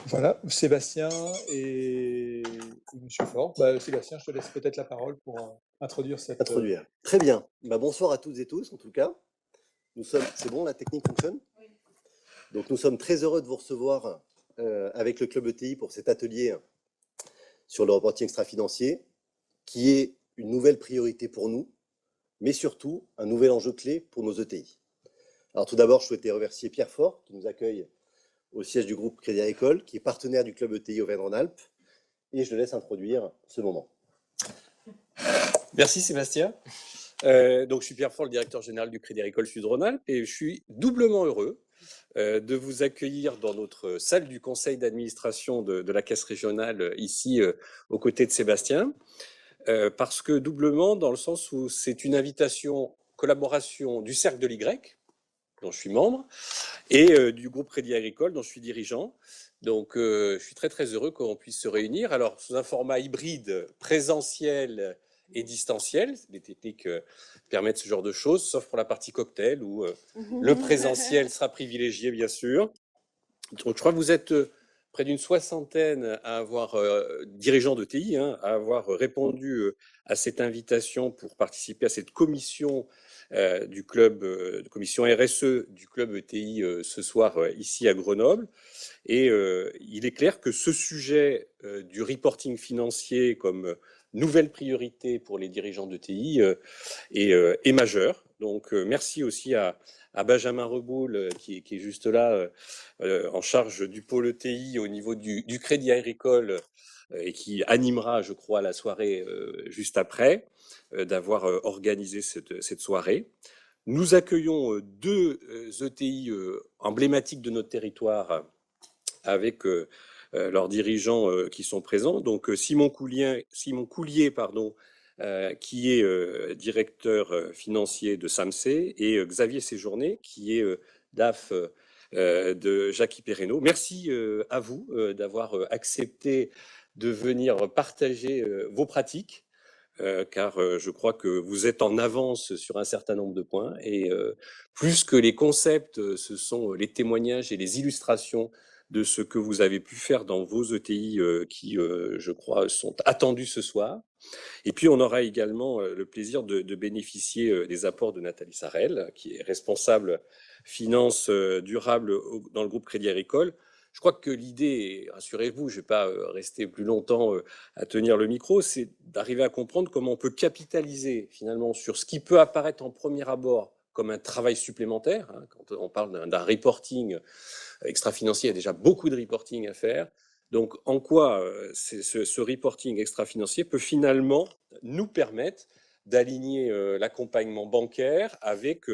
Voilà, Sébastien et Monsieur Faure. Sébastien, je te laisse peut-être la parole pour introduire cette. Introduire. Très bien. Bonsoir à toutes et tous, en tout cas. C'est bon, la technique fonctionne? Donc, nous sommes très heureux de vous recevoir avec le Club ETI pour cet atelier sur le reporting extra-financier, qui est une nouvelle priorité pour nous, mais surtout un nouvel enjeu clé pour nos ETI. Alors, tout d'abord, je souhaitais remercier Pierre Faure, qui nous accueille au siège du groupe Crédit Agricole, qui est partenaire du Club ETI Auvergne-Rhône-Alpes, et je le laisse introduire ce moment. Merci Sébastien. Donc je suis Pierre Faure, le directeur général du Crédit Agricole Sud-Rhône-Alpes, et je suis doublement heureux de vous accueillir dans notre salle du conseil d'administration de la Caisse régionale, ici aux côtés de Sébastien, parce que doublement dans le sens où c'est une invitation, collaboration du Cercle de l'Y, dont je suis membre, et du groupe Crédit Agricole, dont je suis dirigeant. Donc je suis très très heureux qu'on puisse se réunir, alors sous un format hybride, présentiel et distanciel. Les techniques permettent ce genre de choses, sauf pour la partie cocktail, où le présentiel sera privilégié, bien sûr. Donc je crois que vous êtes près d'une soixantaine à avoir, dirigeants de TI, à avoir répondu à cette invitation pour participer à cette commission du club, commission RSE du club ETI ce soir ici à Grenoble. Et il est clair que ce sujet du reporting financier comme nouvelle priorité pour les dirigeants de TI est majeur. Donc merci aussi à Benjamin Reboul qui est juste là en charge du pôle ETI au niveau du Crédit Agricole et qui animera, je crois, la soirée juste après, d'avoir organisé cette soirée. Nous accueillons deux ETI emblématiques de notre territoire avec leurs dirigeants qui sont présents. Donc Simon Coulier, qui est directeur financier de SAMC, et Xavier Séjourné, qui est DAF de Jackie Perreno. Merci à vous d'avoir accepté de venir partager vos pratiques. Car je crois que vous êtes en avance sur un certain nombre de points, et plus que les concepts, ce sont les témoignages et les illustrations de ce que vous avez pu faire dans vos ETI qui, je crois, sont attendus ce soir. Et puis on aura également le plaisir de bénéficier des apports de Nathalie Sarel, qui est responsable finance durable dans le groupe Crédit Agricole. Je crois que l'idée, rassurez-vous, je ne vais pas rester plus longtemps à tenir le micro, c'est d'arriver à comprendre comment on peut capitaliser finalement sur ce qui peut apparaître en premier abord comme un travail supplémentaire. Quand on parle d'un reporting extra-financier, il y a déjà beaucoup de reporting à faire. Donc en quoi ce reporting extra-financier peut finalement nous permettre d'aligner l'accompagnement bancaire avec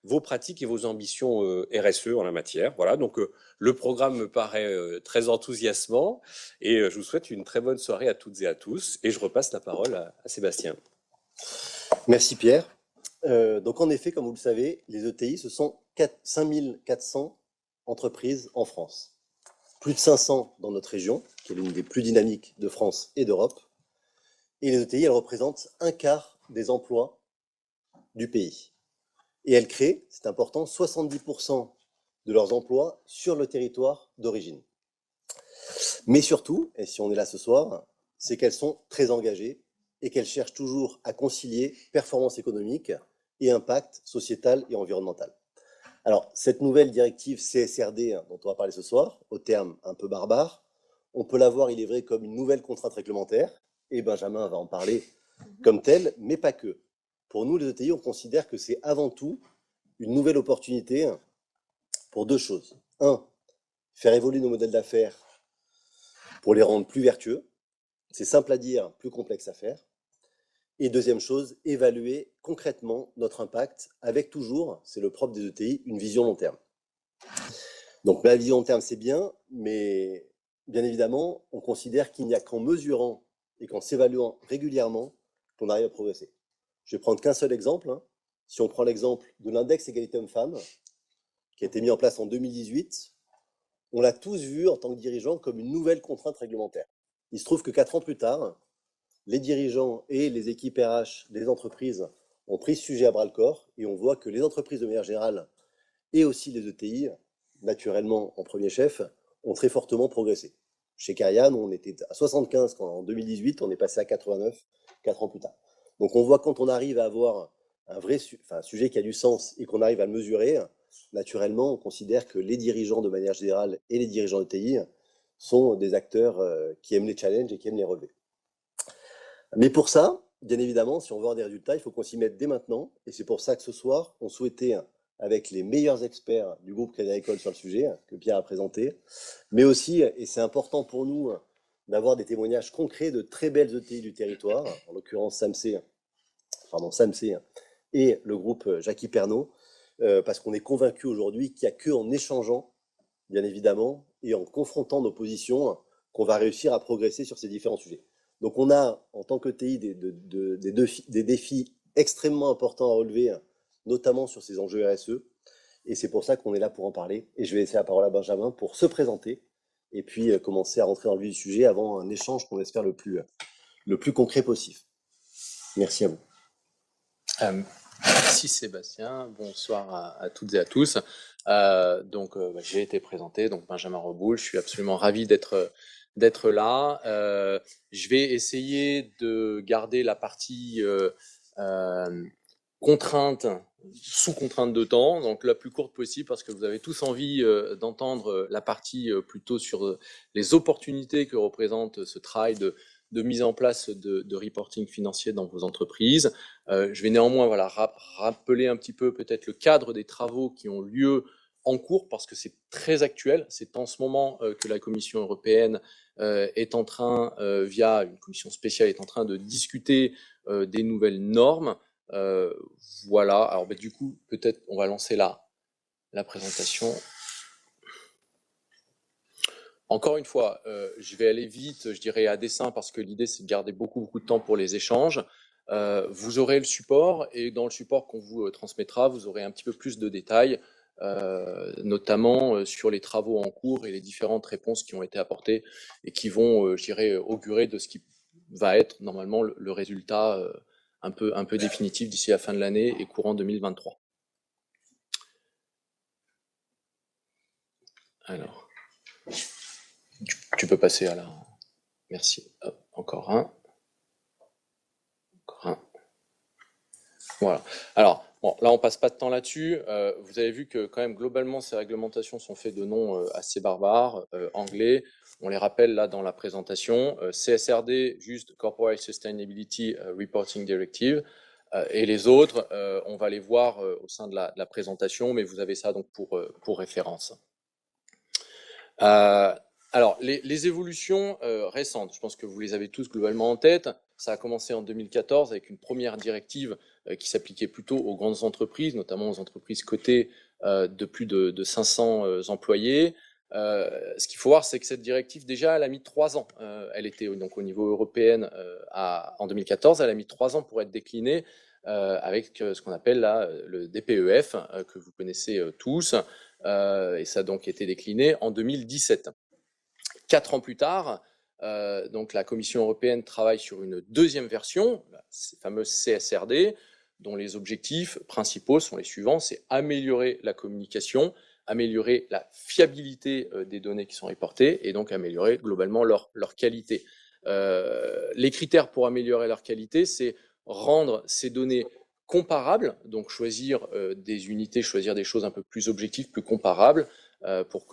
vos pratiques et vos ambitions RSE en la matière. Voilà, donc le programme me paraît très enthousiasmant, et je vous souhaite une très bonne soirée à toutes et à tous, et je repasse la parole à Sébastien. Merci Pierre. Donc en effet, comme vous le savez, les ETI, ce sont 5400 entreprises en France. Plus de 500 dans notre région, qui est l'une des plus dynamiques de France et d'Europe. Et les ETI, elles représentent un quart des emplois du pays. Et elles créent, c'est important, 70% de leurs emplois sur le territoire d'origine. Mais surtout, et si on est là ce soir, c'est qu'elles sont très engagées et qu'elles cherchent toujours à concilier performance économique et impact sociétal et environnemental. Alors, cette nouvelle directive CSRD dont on va parler ce soir, au terme un peu barbare, on peut la voir, il est vrai, comme une nouvelle contrainte réglementaire, et Benjamin va en parler comme telle, mais pas que. Pour nous, les ETI, on considère que c'est avant tout une nouvelle opportunité pour deux choses. Un, faire évoluer nos modèles d'affaires pour les rendre plus vertueux. C'est simple à dire, plus complexe à faire. Et deuxième chose, évaluer concrètement notre impact avec toujours, c'est le propre des ETI, une vision long terme. Donc la vision long terme, c'est bien, mais bien évidemment, on considère qu'il n'y a qu'en mesurant et qu'en s'évaluant régulièrement qu'on arrive à progresser. Je vais prendre qu'un seul exemple. Si on prend l'exemple de l'index égalité hommes-femmes, qui a été mis en place en 2018, on l'a tous vu en tant que dirigeant comme une nouvelle contrainte réglementaire. Il se trouve que 4 ans plus tard, les dirigeants et les équipes RH des entreprises ont pris ce sujet à bras-le-corps, et on voit que les entreprises de manière générale et aussi les ETI, naturellement en premier chef, ont très fortement progressé. Chez Karian, on était à 75 quand en 2018, on est passé à 89, 4 ans plus tard. Donc on voit quand on arrive à avoir un vrai sujet qui a du sens et qu'on arrive à le mesurer, naturellement, on considère que les dirigeants de manière générale et les dirigeants de TI sont des acteurs qui aiment les challenges et qui aiment les relever. Mais pour ça, bien évidemment, si on veut avoir des résultats, il faut qu'on s'y mette dès maintenant. Et c'est pour ça que ce soir, on souhaitait, avec les meilleurs experts du groupe Crédit Agricole sur le sujet, que Pierre a présenté, mais aussi, et c'est important pour nous, d'avoir des témoignages concrets de très belles ETI du territoire, en l'occurrence SAMC et le groupe Jackie Pernaut, parce qu'on est convaincu aujourd'hui qu'il n'y a qu'en échangeant, bien évidemment, et en confrontant nos positions, qu'on va réussir à progresser sur ces différents sujets. Donc on a, en tant que TI, des défis extrêmement importants à relever, notamment sur ces enjeux RSE, et c'est pour ça qu'on est là pour en parler. Et je vais laisser la parole à Benjamin pour se présenter, et puis commencer à rentrer dans le vif du sujet avant un échange qu'on espère le plus concret possible. Merci à vous. Merci Sébastien, bonsoir à toutes et à tous. J'ai été présenté, donc Benjamin Reboul, je suis absolument ravi d'être là. Je vais essayer de garder la partie contrainte, sous contrainte de temps, donc la plus courte possible, parce que vous avez tous envie d'entendre la partie plutôt sur les opportunités que représente ce travail de mise en place de reporting financier dans vos entreprises. Je vais néanmoins rappeler un petit peu peut-être le cadre des travaux qui ont lieu en cours, parce que c'est très actuel. C'est en ce moment que la Commission européenne est en train, via une commission spéciale, est en train de discuter des nouvelles normes. Voilà, alors du coup, peut-être on va lancer la présentation. Encore une fois, je vais aller vite, je dirais à dessein, parce que l'idée c'est de garder beaucoup de temps pour les échanges. Vous aurez le support, et dans le support qu'on vous transmettra, vous aurez un petit peu plus de détails, notamment sur les travaux en cours et les différentes réponses qui ont été apportées et qui vont, je dirais, augurer de ce qui va être normalement le résultat un peu définitif d'ici la fin de l'année et courant 2023. Alors, tu peux passer à la... Merci. Hop, encore un. Voilà. Alors, bon, là, on passe pas de temps là-dessus. Vous avez vu que quand même, globalement, ces réglementations sont faites de noms assez barbares, anglais. On les rappelle là dans la présentation. CSRD, juste Corporate Sustainability Reporting Directive. Et les autres, on va les voir au sein de la présentation, mais vous avez ça donc pour référence. Alors, les évolutions récentes, je pense que vous les avez tous globalement en tête. Ça a commencé en 2014 avec une première directive qui s'appliquait plutôt aux grandes entreprises, notamment aux entreprises cotées de plus de 500 employés. Ce qu'il faut voir, c'est que cette directive, déjà, elle a mis 3 ans. Elle était donc au niveau européen en 2014. Elle a mis 3 ans pour être déclinée avec ce qu'on appelle là le DPEF, que vous connaissez tous. Et ça a donc été décliné en 2017. 4 ans plus tard, donc la Commission européenne travaille sur une deuxième version, la fameuse CSRD, dont les objectifs principaux sont les suivants: c'est améliorer la communication, améliorer la fiabilité des données qui sont reportées, et donc améliorer globalement leur qualité. Les critères pour améliorer leur qualité, c'est rendre ces données comparables, donc choisir des unités, choisir des choses un peu plus objectives, plus comparables, pour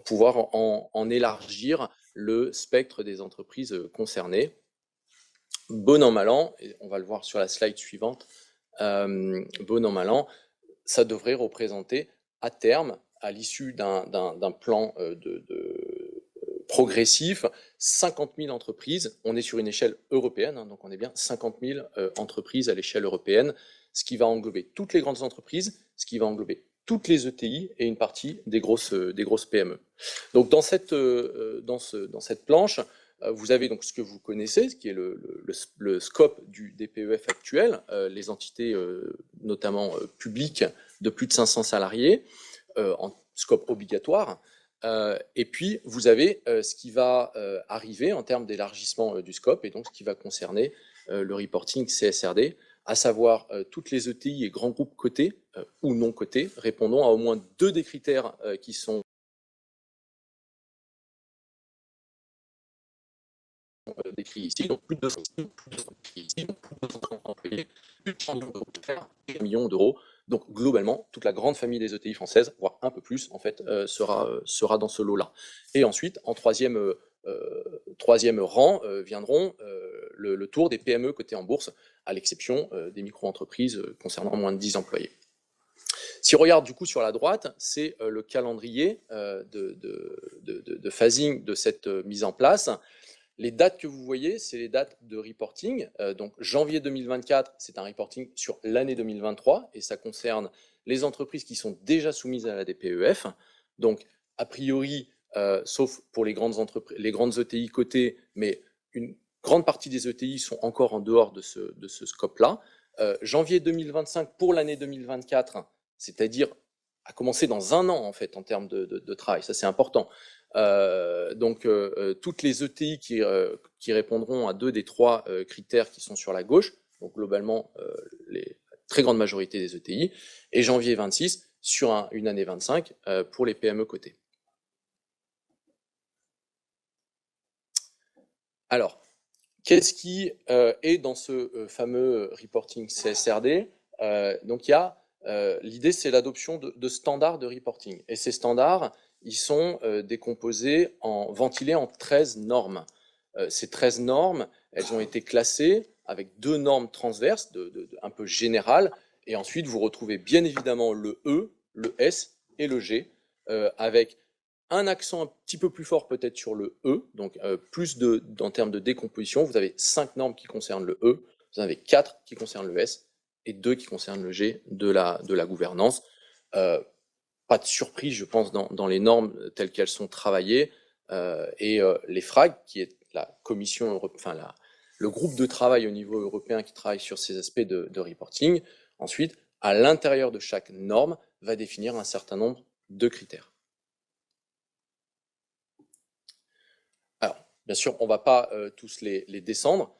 pouvoir en élargir le spectre des entreprises concernées. Bon an, mal an, et on va le voir sur la slide suivante, bon an, mal an, ça devrait représenter à terme, à l'issue d'un plan progressif, 50 000 entreprises. On est sur une échelle européenne, hein, donc on est bien 50 000 entreprises à l'échelle européenne, ce qui va englober toutes les grandes entreprises, ce qui va englober toutes les ETI et une partie des grosses PME. Donc dans cette planche, vous avez donc ce que vous connaissez, ce qui est le scope du DPEF actuel, les entités notamment publiques de plus de 500 salariés, en scope obligatoire. Et puis vous avez ce qui va arriver en termes d'élargissement du scope, et donc ce qui va concerner le reporting CSRD, à savoir toutes les ETI et grands groupes cotés ou non cotés, répondant à au moins 2 des critères qui sont décrit ici, donc plus de 200 décrit ici, donc plus de 250 employés, plus de 100 millions d'euros de faire et 1 million d'euros. Donc globalement, toute la grande famille des ETI françaises, voire un peu plus en fait, sera dans ce lot-là. Et ensuite, en troisième rang viendront le tour des PME cotées en bourse, à l'exception des micro-entreprises concernant moins de 10 employés. Si on regarde du coup sur la droite, c'est le calendrier de phasing de cette mise en place. Les dates que vous voyez, c'est les dates de reporting. Donc janvier 2024, c'est un reporting sur l'année 2023 et ça concerne les entreprises qui sont déjà soumises à la DPEF. Donc a priori, sauf pour les grandes entreprises, les grandes ETI cotées, mais une grande partie des ETI sont encore en dehors de ce scope-là. Janvier 2025 pour l'année 2024, c'est-à-dire à commencer dans un an en fait en termes de travail, ça c'est important. Donc toutes les ETI qui répondront à 2 des 3 critères qui sont sur la gauche, donc globalement les très grande majorité des ETI, et janvier 26 sur une année 25 pour les PME cotées. Alors, qu'est-ce qui est dans ce fameux reporting CSRD? Donc il y a l'idée, c'est l'adoption de standards de reporting. Et ces standards, ils sont ventilés en 13 normes. Ces 13 normes, elles ont été classées avec 2 normes transverses, un peu générales, et ensuite vous retrouvez bien évidemment le E, le S et le G, avec un accent un petit peu plus fort peut-être sur le E, donc plus en termes de décomposition. Vous avez 5 normes qui concernent le E, vous en avez 4 qui concernent le S, et 2 qui concernent le G de la gouvernance. Pas de surprise, je pense, dans les normes telles qu'elles sont travaillées. Et l'EFRAG, qui est la commission, le groupe de travail au niveau européen qui travaille sur ces aspects de reporting, ensuite, à l'intérieur de chaque norme, va définir un certain nombre de critères. Alors, bien sûr, on ne va pas tous les descendre.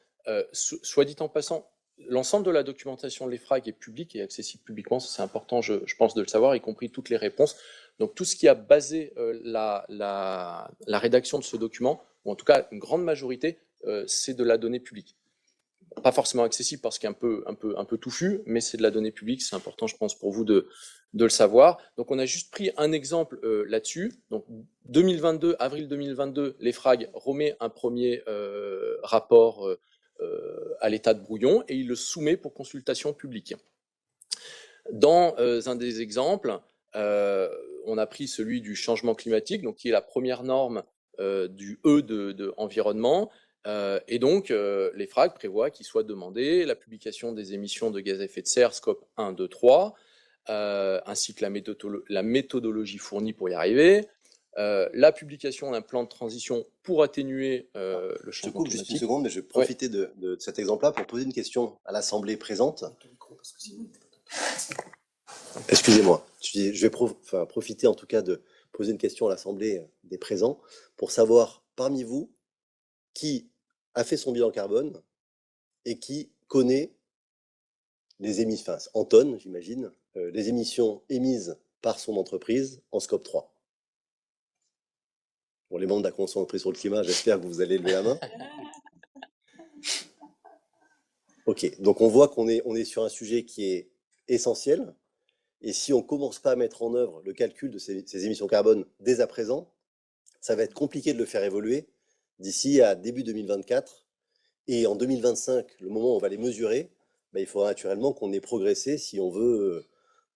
Soit dit en passant, l'ensemble de la documentation de l'EFRAG est publique et accessible publiquement, c'est important, je pense, de le savoir, y compris toutes les réponses. Donc tout ce qui a basé la rédaction de ce document, ou en tout cas une grande majorité, c'est de la donnée publique. Pas forcément accessible parce qu'il est un peu touffu, mais c'est de la donnée publique, c'est important, je pense, pour vous de le savoir. Donc on a juste pris un exemple là-dessus. Donc 2022, avril 2022, l'EFRAG remet un premier rapport à l'état de brouillon et il le soumet pour consultation publique. Dans un des exemples, on a pris celui du changement climatique, donc qui est la première norme du E de environnement, et donc l'EFRAG prévoit qu'il soit demandé la publication des émissions de gaz à effet de serre, scope 1, 2, 3, ainsi que la méthodologie fournie pour y arriver, la publication d'un plan de transition pour atténuer le changement climatique. Juste une seconde, mais je vais profiter de cet exemple-là pour poser une question à l'Assemblée présente. Excusez-moi, je vais profiter en tout cas de poser une question à l'Assemblée des présents pour savoir parmi vous qui a fait son bilan carbone et qui connaît les émissions, enfin en tonnes j'imagine, les émissions émises par son entreprise en scope 3. Pour les membres de la Convention de sur le climat, j'espère que vous allez lever la main. Ok, donc on voit qu'on est sur un sujet qui est essentiel. Et si on ne commence pas à mettre en œuvre le calcul de ces émissions carbone dès à présent, ça va être compliqué de le faire évoluer d'ici à début 2024. Et en 2025, le moment où on va les mesurer, il faudra naturellement qu'on ait progressé si on veut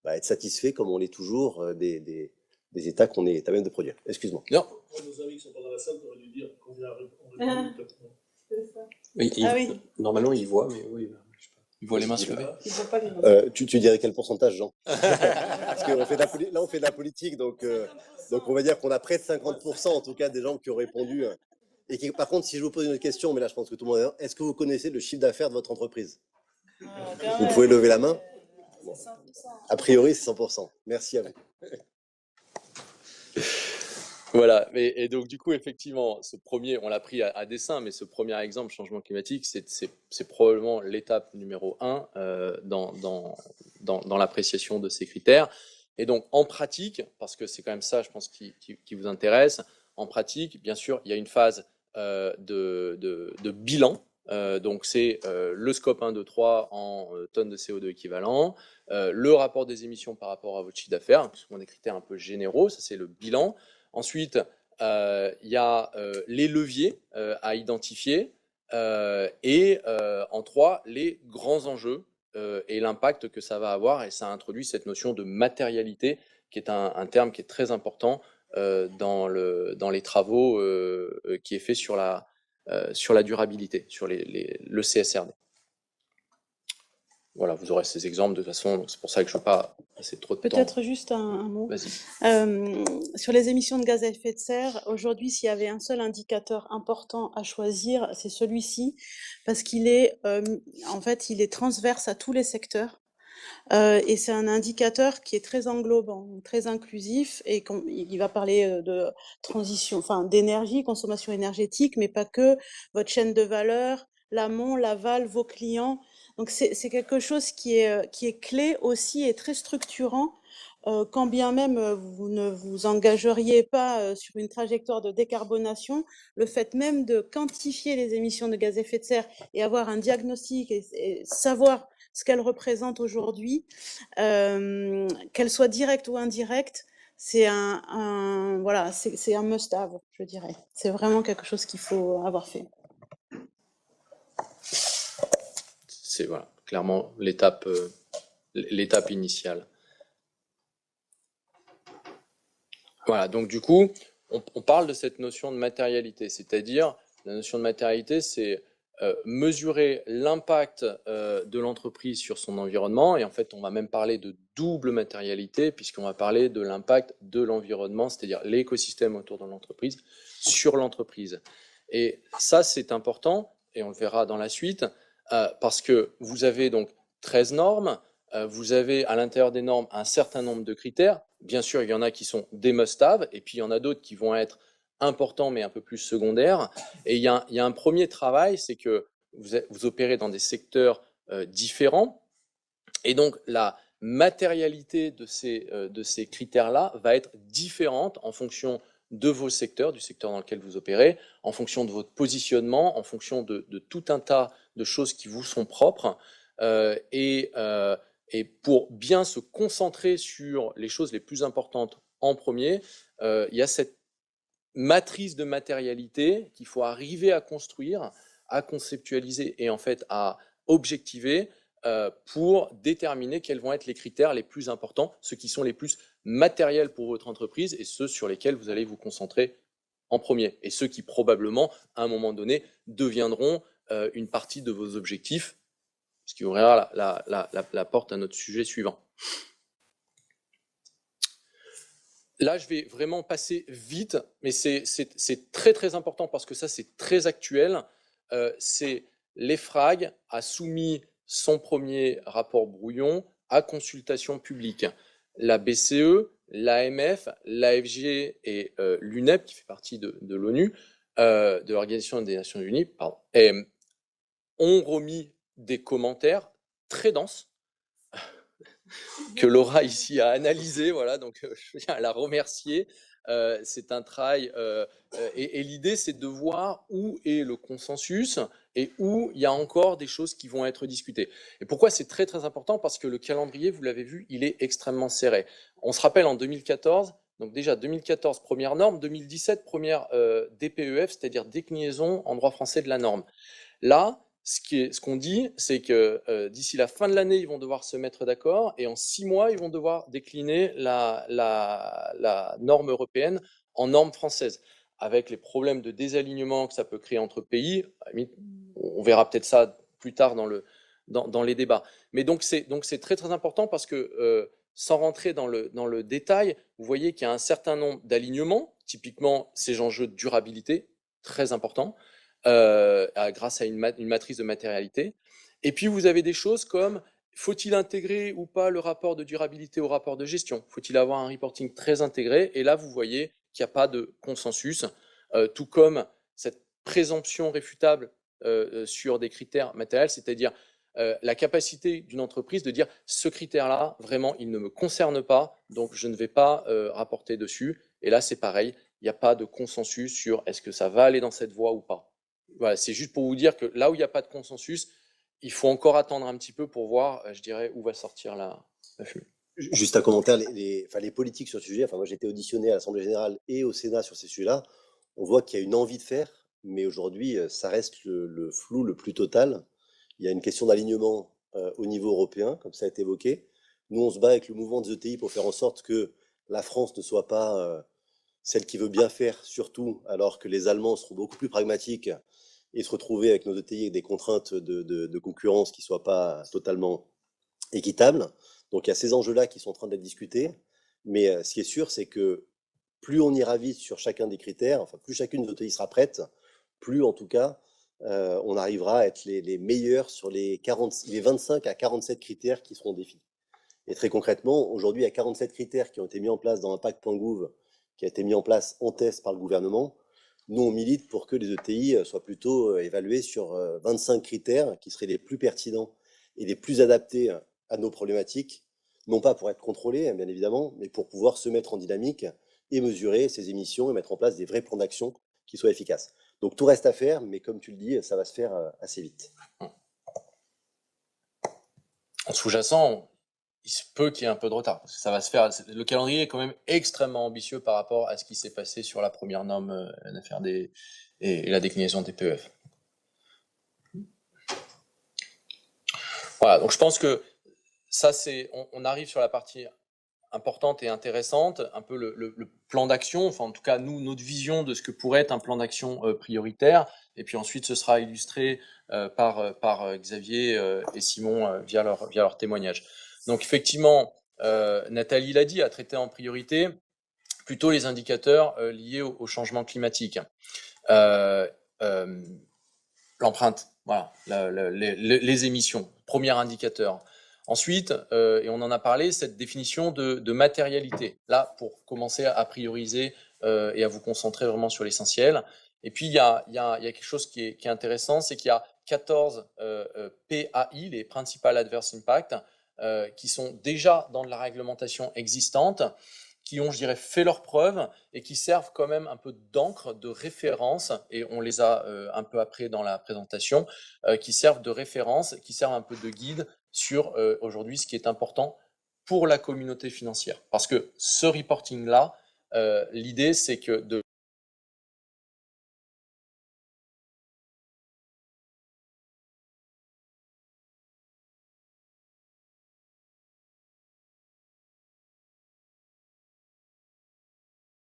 être satisfait, comme on l'est toujours, des états qu'on est à même de produire. Excuse-moi. Non. Nos amis qui sont pas dans la salle, t'aurais dû dire qu'on vient répondre. Oui, normalement, ils voient, mais oui. Il voit les mains se lever. Tu dirais quel pourcentage, Jean? Parce qu'on fait là, on fait de la politique, donc on va dire qu'on a près de 50% en tout cas des gens qui ont répondu. Et qui, par contre, si je vous pose une autre question, mais là je pense que tout le monde est, est-ce que vous connaissez le chiffre d'affaires de votre entreprise? Vous pouvez lever la main? Bon. A priori, c'est 100%. Merci à vous. Voilà, et donc du coup, effectivement, ce premier, on l'a pris à dessein, mais ce premier exemple, changement climatique, c'est probablement l'étape numéro 1 dans l'appréciation de ces critères. Et donc, en pratique, parce que c'est quand même ça, je pense, qui vous intéresse, en pratique, bien sûr, il y a une phase de bilan. Donc c'est le scope 1, 2, 3 en tonnes de CO2 équivalent, le rapport des émissions par rapport à votre chiffre d'affaires, ce sont des critères un peu généraux, ça c'est le bilan. Ensuite, il y a les leviers à identifier et en 3, les grands enjeux et l'impact que ça va avoir, et ça introduit cette notion de matérialité qui est un terme qui est très important dans les travaux qui est fait sur la durabilité, sur le CSRD. Voilà, vous aurez ces exemples de toute façon, donc c'est pour ça que je ne veux pas passer trop de temps. Peut-être juste un mot. Vas-y. Sur les émissions de gaz à effet de serre, aujourd'hui, s'il y avait un seul indicateur important à choisir, c'est celui-ci, parce qu'il est, en fait, il est transverse à tous les secteurs. Et c'est un indicateur qui est très englobant, très inclusif, et il va parler de transition, enfin d'énergie, consommation énergétique, mais pas que, votre chaîne de valeur, l'amont, l'aval, vos clients. Donc c'est quelque chose qui est clé aussi et très structurant, quand bien même vous ne vous engageriez pas sur une trajectoire de décarbonation, le fait même de quantifier les émissions de gaz à effet de serre et avoir un diagnostic et savoir ce qu'elles représentent aujourd'hui, qu'elles soient directes ou indirectes, c'est voilà, c'est un must-have, je dirais. C'est vraiment quelque chose qu'il faut avoir fait. C'est voilà, clairement l'étape initiale. Voilà, donc du coup, on parle de cette notion de matérialité, c'est-à-dire la notion de matérialité, c'est mesurer l'impact de l'entreprise sur son environnement, et en fait on va même parler de double matérialité puisqu'on va parler de l'impact de l'environnement, c'est-à-dire l'écosystème autour de l'entreprise sur l'entreprise. Et ça c'est important, et on le verra dans la suite, parce que vous avez donc 13 normes, vous avez à l'intérieur des normes un certain nombre de critères. Bien sûr, il y en a qui sont des must-have, et puis il y en a d'autres qui vont être importants mais un peu plus secondaires. Et il y a un premier travail, c'est que vous opérez dans des secteurs différents, et donc la matérialité de ces critères-là va être différente en fonction de vos secteurs, du secteur dans lequel vous opérez, en fonction de votre positionnement, en fonction de tout un tas de choses qui vous sont propres. Et pour bien se concentrer sur les choses les plus importantes en premier, il y a cette matrice de matérialité qu'il faut arriver à construire, à conceptualiser et en fait à objectiver pour déterminer quels vont être les critères les plus importants, ceux qui sont les plus matériels pour votre entreprise et ceux sur lesquels vous allez vous concentrer en premier, et ceux qui probablement, à un moment donné, deviendront une partie de vos objectifs, ce qui ouvrira la porte à notre sujet suivant. Là, je vais vraiment passer vite, mais c'est très très important parce que ça, c'est très actuel. C'est l'EFRAG a soumis son premier rapport brouillon à consultation publique. La BCE, l'AMF, l'AFG et l'UNEP, qui fait partie de l'ONU, de l'Organisation des Nations Unies, ont remis des commentaires très denses que Laura ici a analysé, voilà, donc je tiens à la remercier. C'est un travail, et l'idée c'est de voir où est le consensus et où il y a encore des choses qui vont être discutées. Et pourquoi c'est très très important? Parce que le calendrier, vous l'avez vu, il est extrêmement serré. On se rappelle en 2014, donc déjà 2014 première norme, 2017 première DPEF, c'est-à-dire déclinaison en droit français de la norme. Là, ce qu'on dit, c'est que d'ici la fin de l'année, ils vont devoir se mettre d'accord et en 6 mois, ils vont devoir décliner la norme européenne en norme française. Avec les problèmes de désalignement que ça peut créer entre pays, on verra peut-être ça plus tard dans les débats. Mais donc c'est très très important parce que sans rentrer dans le détail, vous voyez qu'il y a un certain nombre d'alignements, typiquement ces enjeux de durabilité, très importants, grâce à une matrice de matérialité. Et puis vous avez des choses comme faut-il intégrer ou pas le rapport de durabilité au rapport de gestion? Faut-il avoir un reporting très intégré? Et là, vous voyez qu'il n'y a pas de consensus, tout comme cette présomption réfutable sur des critères matériels, c'est-à-dire la capacité d'une entreprise de dire ce critère-là, vraiment, il ne me concerne pas, donc je ne vais pas rapporter dessus. Et là, c'est pareil, il n'y a pas de consensus sur est-ce que ça va aller dans cette voie ou pas. Voilà, c'est juste pour vous dire que là où il n'y a pas de consensus, il faut encore attendre un petit peu pour voir, je dirais, où va sortir la fumée. Juste un commentaire, les politiques sur ce sujet, moi j'ai été auditionné à l'Assemblée Générale et au Sénat sur ces sujets-là, on voit qu'il y a une envie de faire, mais aujourd'hui ça reste le flou le plus total. Il y a une question d'alignement au niveau européen, comme ça a été évoqué. Nous on se bat avec le mouvement des ETI pour faire en sorte que la France ne soit pas celle qui veut bien faire surtout, alors que les Allemands seront beaucoup plus pragmatiques et se retrouver avec nos ETI avec des contraintes de concurrence qui ne soient pas totalement équitables. Donc il y a ces enjeux-là qui sont en train d'être discutés, mais ce qui est sûr, c'est que plus on ira vite sur chacun des critères, plus chacune des ETI sera prête, plus en tout cas on arrivera à être les meilleurs sur les 25 à 47 critères qui seront définis. Et très concrètement, aujourd'hui, il y a 47 critères qui ont été mis en place dans Impact.gouv, qui a été mis en place en test par le gouvernement. Nous, on milite pour que les ETI soient plutôt évalués sur 25 critères qui seraient les plus pertinents et les plus adaptés à nos problématiques, non pas pour être contrôlés, bien évidemment, mais pour pouvoir se mettre en dynamique et mesurer ces émissions et mettre en place des vrais plans d'action qui soient efficaces. Donc tout reste à faire, mais comme tu le dis, ça va se faire assez vite. En sous-jacent, il se peut qu'il y ait un peu de retard, parce que ça va se faire. Le calendrier est quand même extrêmement ambitieux par rapport à ce qui s'est passé sur la première norme NFRD et la déclinaison des PEF. Voilà, donc je pense que ça, on arrive sur la partie importante et intéressante, un peu le plan d'action, enfin en tout cas nous, notre vision de ce que pourrait être un plan d'action prioritaire, et puis ensuite ce sera illustré par Xavier et Simon via leur témoignage. Donc effectivement, Nathalie l'a dit, a traité en priorité plutôt les indicateurs liés au changement climatique. L'empreinte, voilà, les émissions, premier indicateur. Ensuite, et on en a parlé, cette définition de matérialité, là, pour commencer à prioriser et à vous concentrer vraiment sur l'essentiel. Et puis, il y a quelque chose qui est intéressant, c'est qu'il y a 14 PAI, les Principal Adverse Impact, qui sont déjà dans de la réglementation existante, qui ont, je dirais, fait leurs preuves et qui servent quand même un peu d'encre, de référence, et on les a un peu après dans la présentation, qui servent de référence, qui servent un peu de guide sur aujourd'hui ce qui est important pour la communauté financière. Parce que ce reporting-là, l'idée c'est que de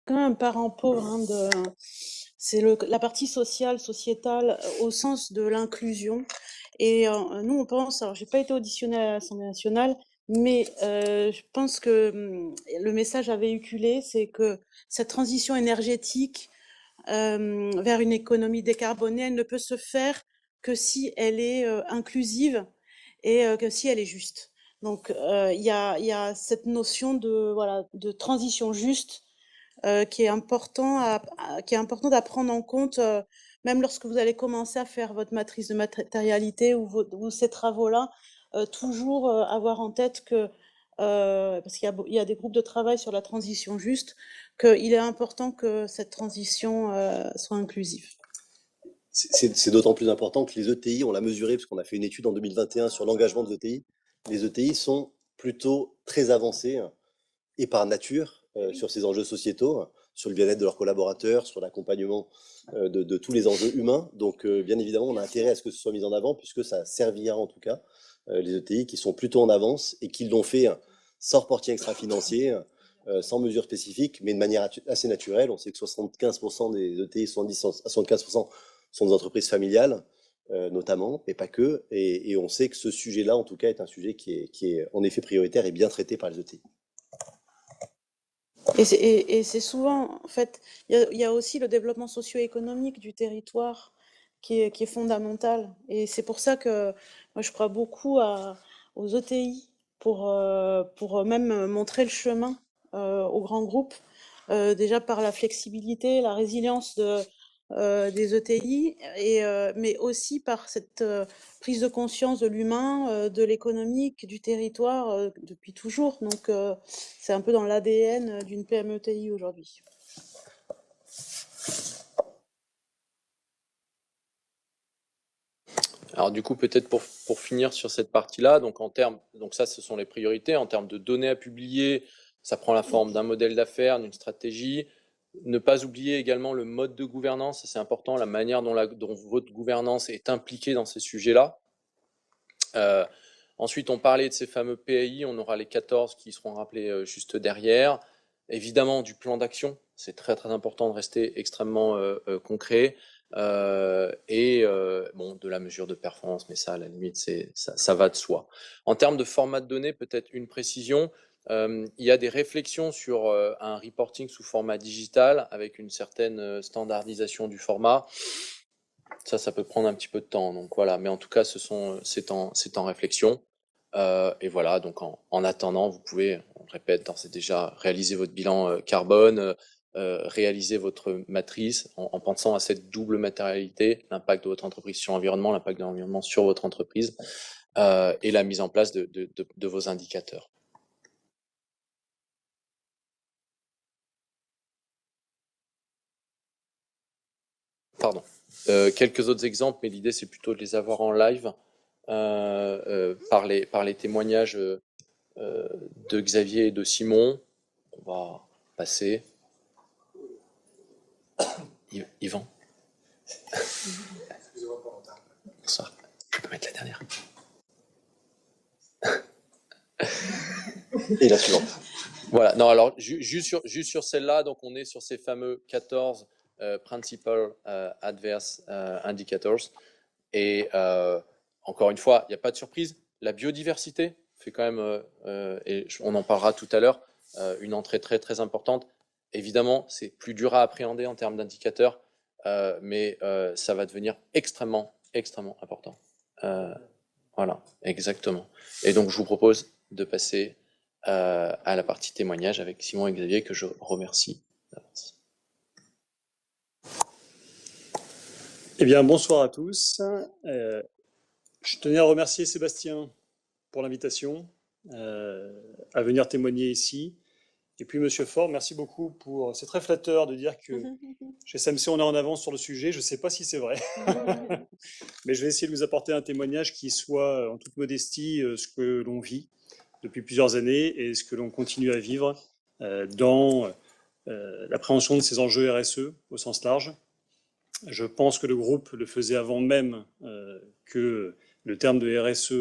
quand même un parent pauvre, hein, c'est la partie sociale, sociétale, au sens de l'inclusion. Et nous, on pense, alors j'ai pas été auditionnée à l'Assemblée nationale, mais je pense que le message à véhiculer, c'est que cette transition énergétique vers une économie décarbonée, elle ne peut se faire que si elle est inclusive et que si elle est juste. Donc il y a cette notion de transition juste qui est important à prendre en compte, même lorsque vous allez commencer à faire votre matrice de matérialité ou ces travaux-là, toujours avoir en tête que, parce qu'il y a des groupes de travail sur la transition juste, qu'il est important que cette transition soit inclusive. C'est d'autant plus important que les ETI, on l'a mesuré, parce qu'on a fait une étude en 2021 sur l'engagement des ETI. Les ETI sont plutôt très avancés et par nature sur ces enjeux sociétaux, sur le bien-être de leurs collaborateurs, sur l'accompagnement de tous les enjeux humains. Donc bien évidemment, on a intérêt à ce que ce soit mis en avant, puisque ça servira en tout cas les ETI qui sont plutôt en avance et qui l'ont fait sans reporting extra-financier, sans mesures spécifiques, mais de manière assez naturelle. On sait que 75% des ETI, 70 à 75% sont des entreprises familiales, notamment, mais pas que. Et on sait que ce sujet-là, en tout cas, est un sujet qui est en effet prioritaire et bien traité par les ETI. Et c'est souvent, en fait, il y a aussi le développement socio-économique du territoire qui est fondamental. Et c'est pour ça que moi, je crois beaucoup aux ETI pour même montrer le chemin aux grands groupes, déjà par la flexibilité, la résilience des ETI, mais aussi par cette prise de conscience de l'humain, de l'économique, du territoire depuis toujours. Donc c'est un peu dans l'ADN d'une PME-ETI aujourd'hui. Alors du coup, peut-être pour finir sur cette partie-là, donc ça, ce sont les priorités. En termes de données à publier, ça prend la forme d'un modèle d'affaires, d'une stratégie. Ne pas oublier également le mode de gouvernance, c'est important, la manière dont votre gouvernance est impliquée dans ces sujets-là. Ensuite, on parlait de ces fameux PAI, on aura les 14 qui seront rappelés juste derrière. Évidemment, du plan d'action, c'est très très important de rester extrêmement concret. Bon, de la mesure de performance, mais ça, à la limite, ça va de soi. En termes de format de données, peut-être une précision. Il y a des réflexions sur un reporting sous format digital avec une certaine standardisation du format. Ça peut prendre un petit peu de temps. Donc voilà, mais en tout cas, c'est en réflexion. Et voilà, donc en attendant, vous pouvez, on le répète, d'ores et déjà réaliser votre bilan carbone, réaliser votre matrice en pensant à cette double matérialité, l'impact de votre entreprise sur l'environnement, l'impact de l'environnement sur votre entreprise, et la mise en place de vos indicateurs. Pardon. Quelques autres exemples, mais l'idée c'est plutôt de les avoir en live par les témoignages de Xavier et de Simon. On va passer. Yvan. Excusez-moi pour l'entendre. Bonsoir. Je peux mettre la dernière. Et la suivante. Voilà. Non, alors juste sur celle-là, donc on est sur ces fameux 14 principal adverse indicators. Et encore une fois, il n'y a pas de surprise. La biodiversité fait quand même, et on en parlera tout à l'heure, une entrée très très importante. Évidemment, c'est plus dur à appréhender en termes d'indicateurs, mais ça va devenir extrêmement important. Voilà, exactement. Et donc, je vous propose de passer à la partie témoignage avec Simon et Xavier, que je remercie d'avance. Eh bien, bonsoir à tous. Je tenais à remercier Sébastien pour l'invitation à venir témoigner ici. Et puis, Monsieur Faure, merci beaucoup pour... C'est très flatteur de dire que chez SMC, on est en avance sur le sujet. Je ne sais pas si c'est vrai. Mais je vais essayer de vous apporter un témoignage qui soit, en toute modestie, ce que l'on vit depuis plusieurs années et ce que l'on continue à vivre dans l'appréhension de ces enjeux RSE au sens large. Je pense que le groupe le faisait avant même que le terme de RSE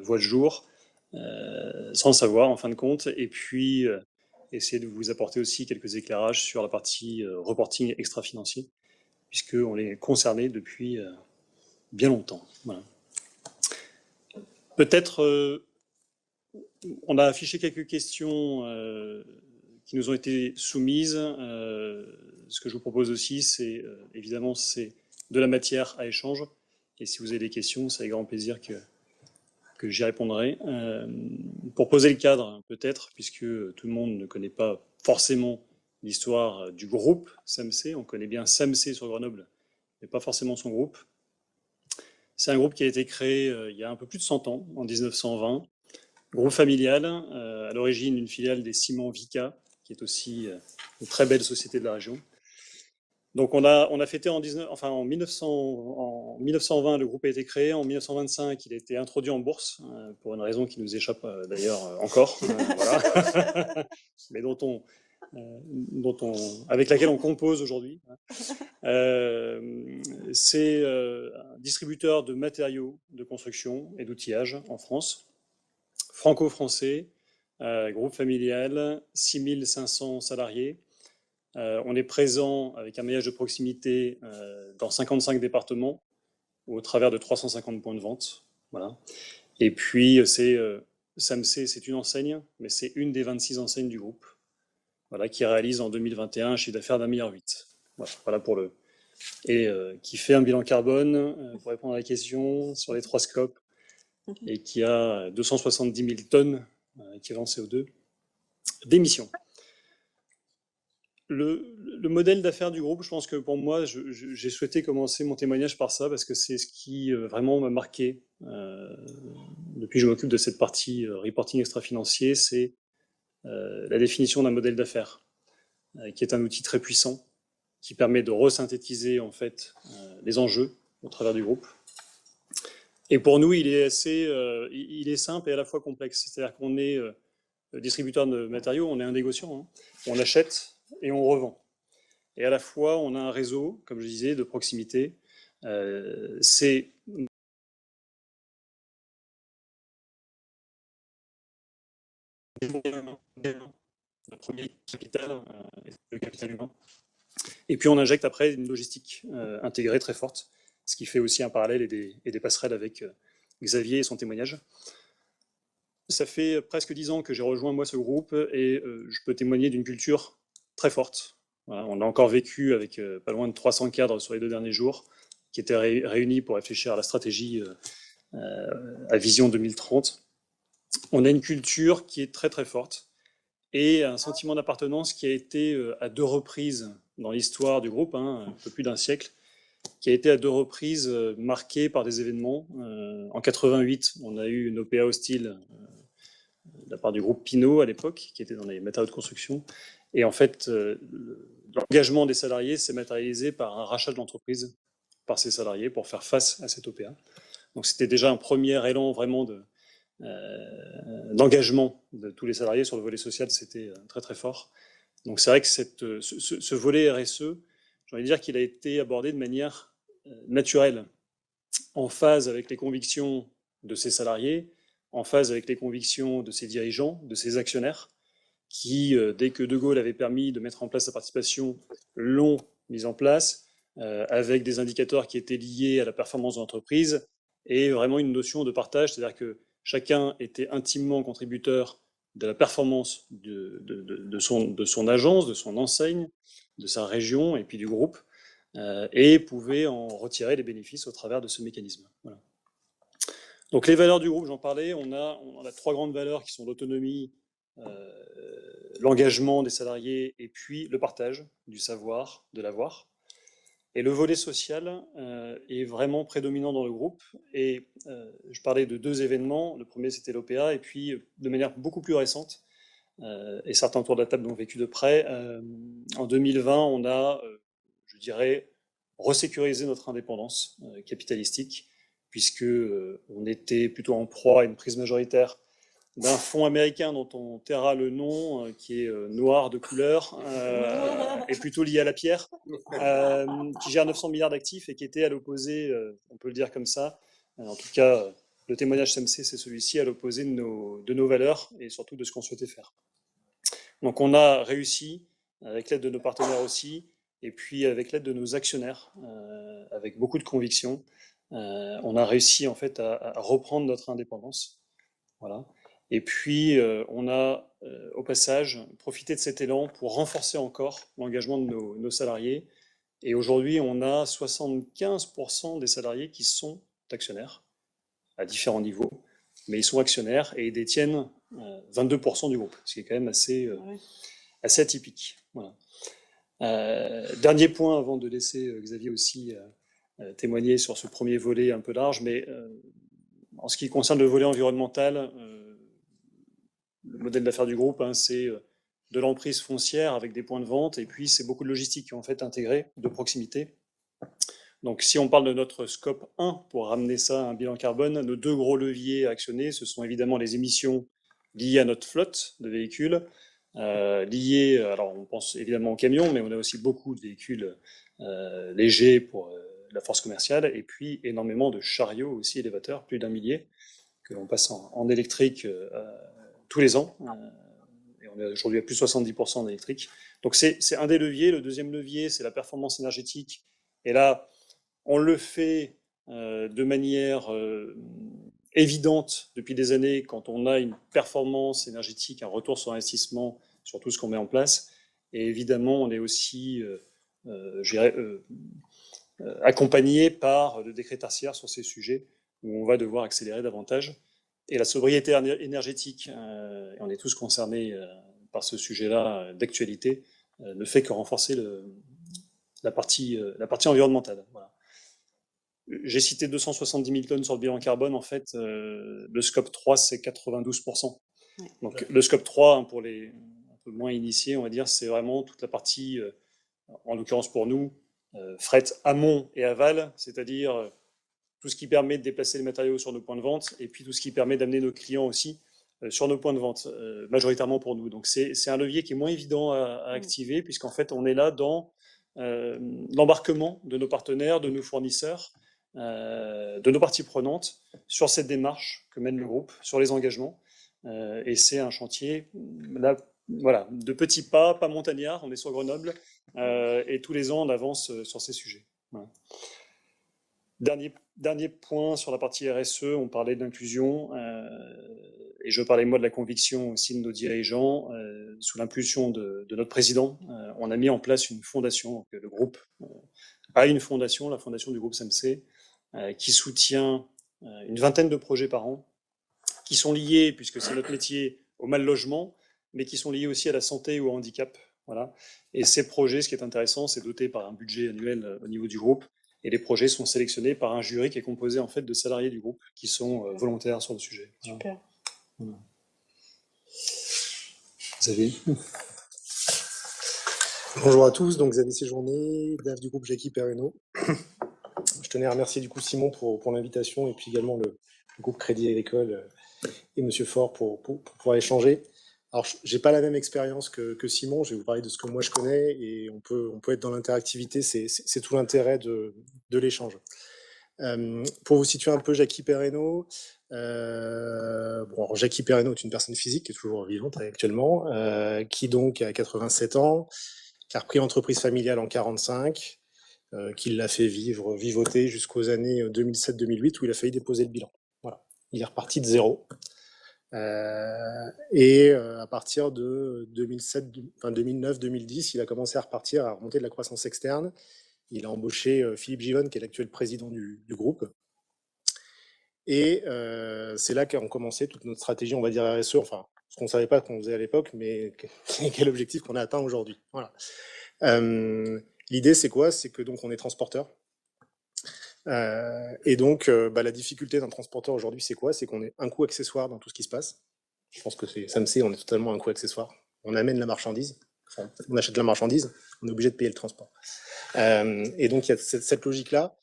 voit le jour, sans le savoir en fin de compte, et puis essayer de vous apporter aussi quelques éclairages sur la partie reporting extra-financier, puisqu'on est concerné depuis bien longtemps. Voilà. Peut-être, on a affiché quelques questions qui nous ont été soumises. Ce que je vous propose aussi, c'est évidemment c'est de la matière à échange. Et si vous avez des questions, c'est avec grand plaisir que j'y répondrai. Pour poser le cadre, peut-être, puisque tout le monde ne connaît pas forcément l'histoire du groupe SAMC, on connaît bien SAMC sur Grenoble, mais pas forcément son groupe. C'est un groupe qui a été créé il y a un peu plus de 100 ans, en 1920. Groupe familial, à l'origine une filiale des Ciments Vicat, qui est aussi une très belle société de la région. Donc on a fêté en 1920, le groupe a été créé. En 1925, il a été introduit en bourse, pour une raison qui nous échappe d'ailleurs encore, voilà. Mais avec laquelle on compose aujourd'hui. C'est un distributeur de matériaux de construction et d'outillage en France, franco-français, groupe familial, 6500 salariés. On est présent avec un maillage de proximité dans 55 départements au travers de 350 points de vente. Voilà. Et puis, SAMC, c'est une enseigne, mais c'est une des 26 enseignes du groupe, voilà, qui réalise en 2021 un chiffre d'affaires d'1,8 milliard. Voilà pour le... Et qui fait un bilan carbone, pour répondre à la question, sur les 3 scopes, et qui a 270 000 tonnes équivalent CO2 d'émissions. Le modèle d'affaires du groupe, je pense que pour moi, j'ai souhaité commencer mon témoignage par ça, parce que c'est ce qui vraiment m'a marqué depuis que je m'occupe de cette partie reporting extra-financier, c'est la définition d'un modèle d'affaires, qui est un outil très puissant, qui permet de resynthétiser en fait les enjeux au travers du groupe. Et pour nous, il est simple et à la fois complexe. C'est-à-dire qu'on est distributeur de matériaux, on est un négociant, hein. On achète et on revend. Et à la fois, on a un réseau, comme je disais, de proximité. C'est le premier capital, le capital humain. Et puis on injecte après une logistique intégrée très forte, ce qui fait aussi un parallèle et des passerelles avec Xavier et son témoignage. Ça fait presque 10 ans que j'ai rejoint moi ce groupe et je peux témoigner d'une culture très forte. Voilà, on a encore vécu avec pas loin de 300 cadres sur les 2 derniers jours qui étaient réunis pour réfléchir à la stratégie à Vision 2030. On a une culture qui est très très forte et un sentiment d'appartenance qui a été à 2 reprises dans l'histoire du groupe, hein, un peu plus d'un siècle, qui a été à 2 reprises marqué par des événements. En 88, on a eu une OPA hostile de la part du groupe Pinot à l'époque, qui était dans les matériaux de construction. Et en fait, l'engagement des salariés s'est matérialisé par un rachat de l'entreprise par ses salariés pour faire face à cette OPA. Donc c'était déjà un premier élan vraiment d'engagement de tous les salariés sur le volet social, c'était très très fort. Donc c'est vrai que ce volet RSE, j'ai envie de dire qu'il a été abordé de manière naturelle, en phase avec les convictions de ses salariés, en phase avec les convictions de ses dirigeants, de ses actionnaires, qui, dès que De Gaulle avait permis de mettre en place la participation, l'ont mise en place, avec des indicateurs qui étaient liés à la performance de l'entreprise, et vraiment une notion de partage, c'est-à-dire que chacun était intimement contributeur de la performance de son agence, de son enseigne, de sa région et puis du groupe, et pouvait en retirer les bénéfices au travers de ce mécanisme. Voilà. Donc les valeurs du groupe, j'en parlais, on a 3 grandes valeurs qui sont l'autonomie, l'engagement des salariés et puis le partage du savoir, de l'avoir. Et le volet social est vraiment prédominant dans le groupe. Et je parlais de 2 événements. Le premier, c'était l'OPA, et puis de manière beaucoup plus récente, et certains autour de la table l'ont vécu de près, en 2020, on a, je dirais, resécurisé notre indépendance capitalistique, puisque on était plutôt en proie à une prise majoritaire d'un fonds américain dont on taira le nom, qui est noir de couleur, et plutôt lié à la pierre, qui gère 900 milliards d'actifs et qui était à l'opposé, on peut le dire comme ça, en tout cas, le témoignage CMC, c'est celui-ci, à l'opposé de nos valeurs et surtout de ce qu'on souhaitait faire. Donc on a réussi, avec l'aide de nos partenaires aussi, et puis avec l'aide de nos actionnaires, avec beaucoup de conviction, on a réussi en fait à reprendre notre indépendance. Voilà. Et puis, on a au passage profité de cet élan pour renforcer encore l'engagement de nos salariés. Et aujourd'hui, on a 75% des salariés qui sont actionnaires à différents niveaux, mais ils sont actionnaires et ils détiennent 22% du groupe, ce qui est quand même assez atypique. Voilà. Dernier point avant de laisser Xavier aussi témoigner sur ce premier volet un peu large, mais en ce qui concerne le volet environnemental, le modèle d'affaires du groupe, hein, c'est de l'emprise foncière avec des points de vente, et puis c'est beaucoup de logistique en fait intégrée, de proximité. Donc si on parle de notre scope 1, pour ramener ça à un bilan carbone, nos 2 gros leviers à actionner, ce sont évidemment les émissions liées à notre flotte de véhicules, liées, alors on pense évidemment aux camions, mais on a aussi beaucoup de véhicules légers pour la force commerciale, et puis énormément de chariots aussi élévateurs, plus d'1 millier, que l'on passe en électrique tous les ans, et on est aujourd'hui à plus de 70% en électrique. Donc c'est un des leviers. Le deuxième levier, c'est la performance énergétique. Et là, on le fait de manière évidente depuis des années quand on a une performance énergétique, un retour sur investissement sur tout ce qu'on met en place. Et évidemment, on est aussi accompagné par le décret tertiaire sur ces sujets où on va devoir accélérer davantage. Et la sobriété énergétique, et on est tous concernés par ce sujet-là d'actualité, ne fait que renforcer la partie environnementale. Voilà. J'ai cité 270 000 tonnes sur le bilan carbone. En fait, le scope 3, c'est 92%. Donc le scope 3, hein, pour les un peu moins initiés, on va dire, c'est vraiment toute la partie en l'occurrence pour nous, fret amont et aval, c'est-à-dire tout ce qui permet de déplacer les matériaux sur nos points de vente et puis tout ce qui permet d'amener nos clients aussi sur nos points de vente, majoritairement pour nous. Donc c'est un levier qui est moins évident à activer puisqu'en fait on est là dans l'embarquement de nos partenaires, de nos fournisseurs, de nos parties prenantes sur cette démarche que mène le groupe, sur les engagements. Et c'est un chantier là, voilà, de petits pas montagnards, on est sur Grenoble, et tous les ans on avance sur ces sujets. Voilà. Dernier point sur la partie RSE, on parlait d'inclusion, et je parlais moi de la conviction aussi de nos dirigeants. Sous l'impulsion de notre président, on a mis en place une fondation, donc le groupe a une fondation, la fondation du groupe SMC, qui soutient une vingtaine de projets par an, qui sont liés, puisque c'est notre métier, au mal logement, mais qui sont liés aussi à la santé ou au handicap. Voilà. Et ces projets, ce qui est intéressant, c'est doté par un budget annuel au niveau du groupe. Et les projets sont sélectionnés par un jury qui est composé en fait de salariés du groupe qui sont volontaires sur le sujet. Super. Voilà. Xavier. Bonjour à tous, donc Xavier Séjourné, DAF du groupe Jackie Perreno. Je tenais à remercier du coup Simon pour l'invitation et puis également le groupe Crédit Agricole et Monsieur Faure pour pouvoir échanger. Alors, j'ai pas la même expérience que Simon, je vais vous parler de ce que moi je connais et on peut être dans l'interactivité, c'est tout l'intérêt de l'échange. Pour vous situer un peu Jackie Perreno, Jackie Perreno est une personne physique qui est toujours vivante actuellement, qui donc a 87 ans, qui a repris l'entreprise familiale en 45, qui l'a fait vivoter jusqu'aux années 2007-2008 où il a failli déposer le bilan. Voilà. Il est reparti de zéro. À partir de 2009-2010, il a commencé à repartir, à remonter de la croissance externe. Il a embauché Philippe Givonne, qui est l'actuel président du groupe. Et c'est là qu'a commencé toute notre stratégie, on va dire RSE, enfin, ce qu'on ne savait pas qu'on faisait à l'époque, mais quel objectif qu'on a atteint aujourd'hui. Voilà. L'idée, c'est quoi? C'est que donc on est transporteur. La difficulté d'un transporteur aujourd'hui, c'est quoi? C'est qu'on est un coût accessoire dans tout ce qui se passe. Je pense que c'est SMC, on est totalement un coût accessoire. On amène la marchandise, enfin, on achète la marchandise, on est obligé de payer le transport. Et donc il y a cette logique-là.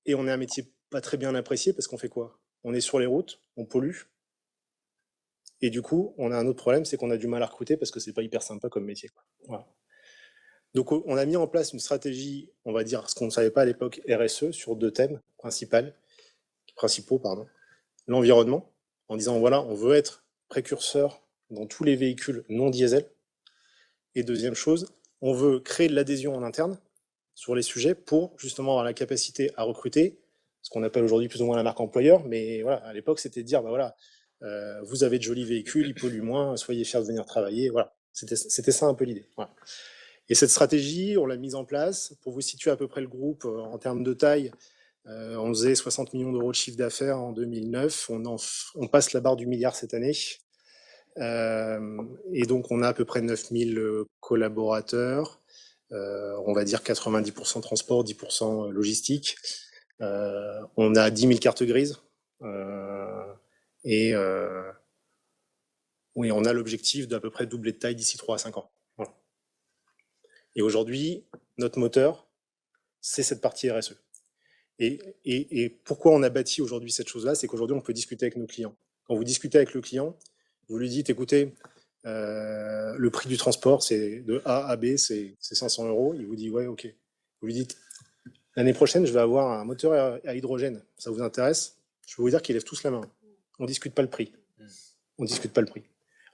Et on est un métier pas très bien apprécié parce qu'on fait quoi? On est sur les routes, on pollue. Et du coup, on a un autre problème, c'est qu'on a du mal à recruter parce que c'est pas hyper sympa comme métier, quoi. Voilà. Donc on a mis en place une stratégie, on va dire ce qu'on ne savait pas à l'époque, RSE, sur deux thèmes principaux. L'environnement, en disant voilà, on veut être précurseur dans tous les véhicules non diesel. Et deuxième chose, on veut créer de l'adhésion en interne sur les sujets pour justement avoir la capacité à recruter, ce qu'on appelle aujourd'hui plus ou moins la marque employeur, mais voilà, à l'époque c'était de dire, vous avez de jolis véhicules, ils polluent moins, soyez fiers de venir travailler, voilà, c'était ça un peu l'idée. Voilà. Et cette stratégie, on l'a mise en place, pour vous situer à peu près le groupe en termes de taille, on faisait 60 millions d'euros de chiffre d'affaires en 2009, on passe la barre du milliard cette année, et donc on a à peu près 9000 collaborateurs, on va dire 90% transport, 10% logistique. On a 10 000 cartes grises. Oui, on a l'objectif d'à peu près doubler de taille d'ici 3 à 5 ans. Voilà. Et aujourd'hui, notre moteur, c'est cette partie RSE. Et pourquoi on a bâti aujourd'hui cette chose-là? C'est qu'aujourd'hui, on peut discuter avec nos clients. Quand vous discutez avec le client, vous lui dites, écoutez, le prix du transport, c'est de A à B, c'est 500 €. Il vous dit, ouais, ok. Vous lui dites, l'année prochaine, je vais avoir un moteur à hydrogène. Ça vous intéresse? Je peux vous dire qu'ils lèvent tous la main. On ne discute pas le prix. On ne discute pas le prix.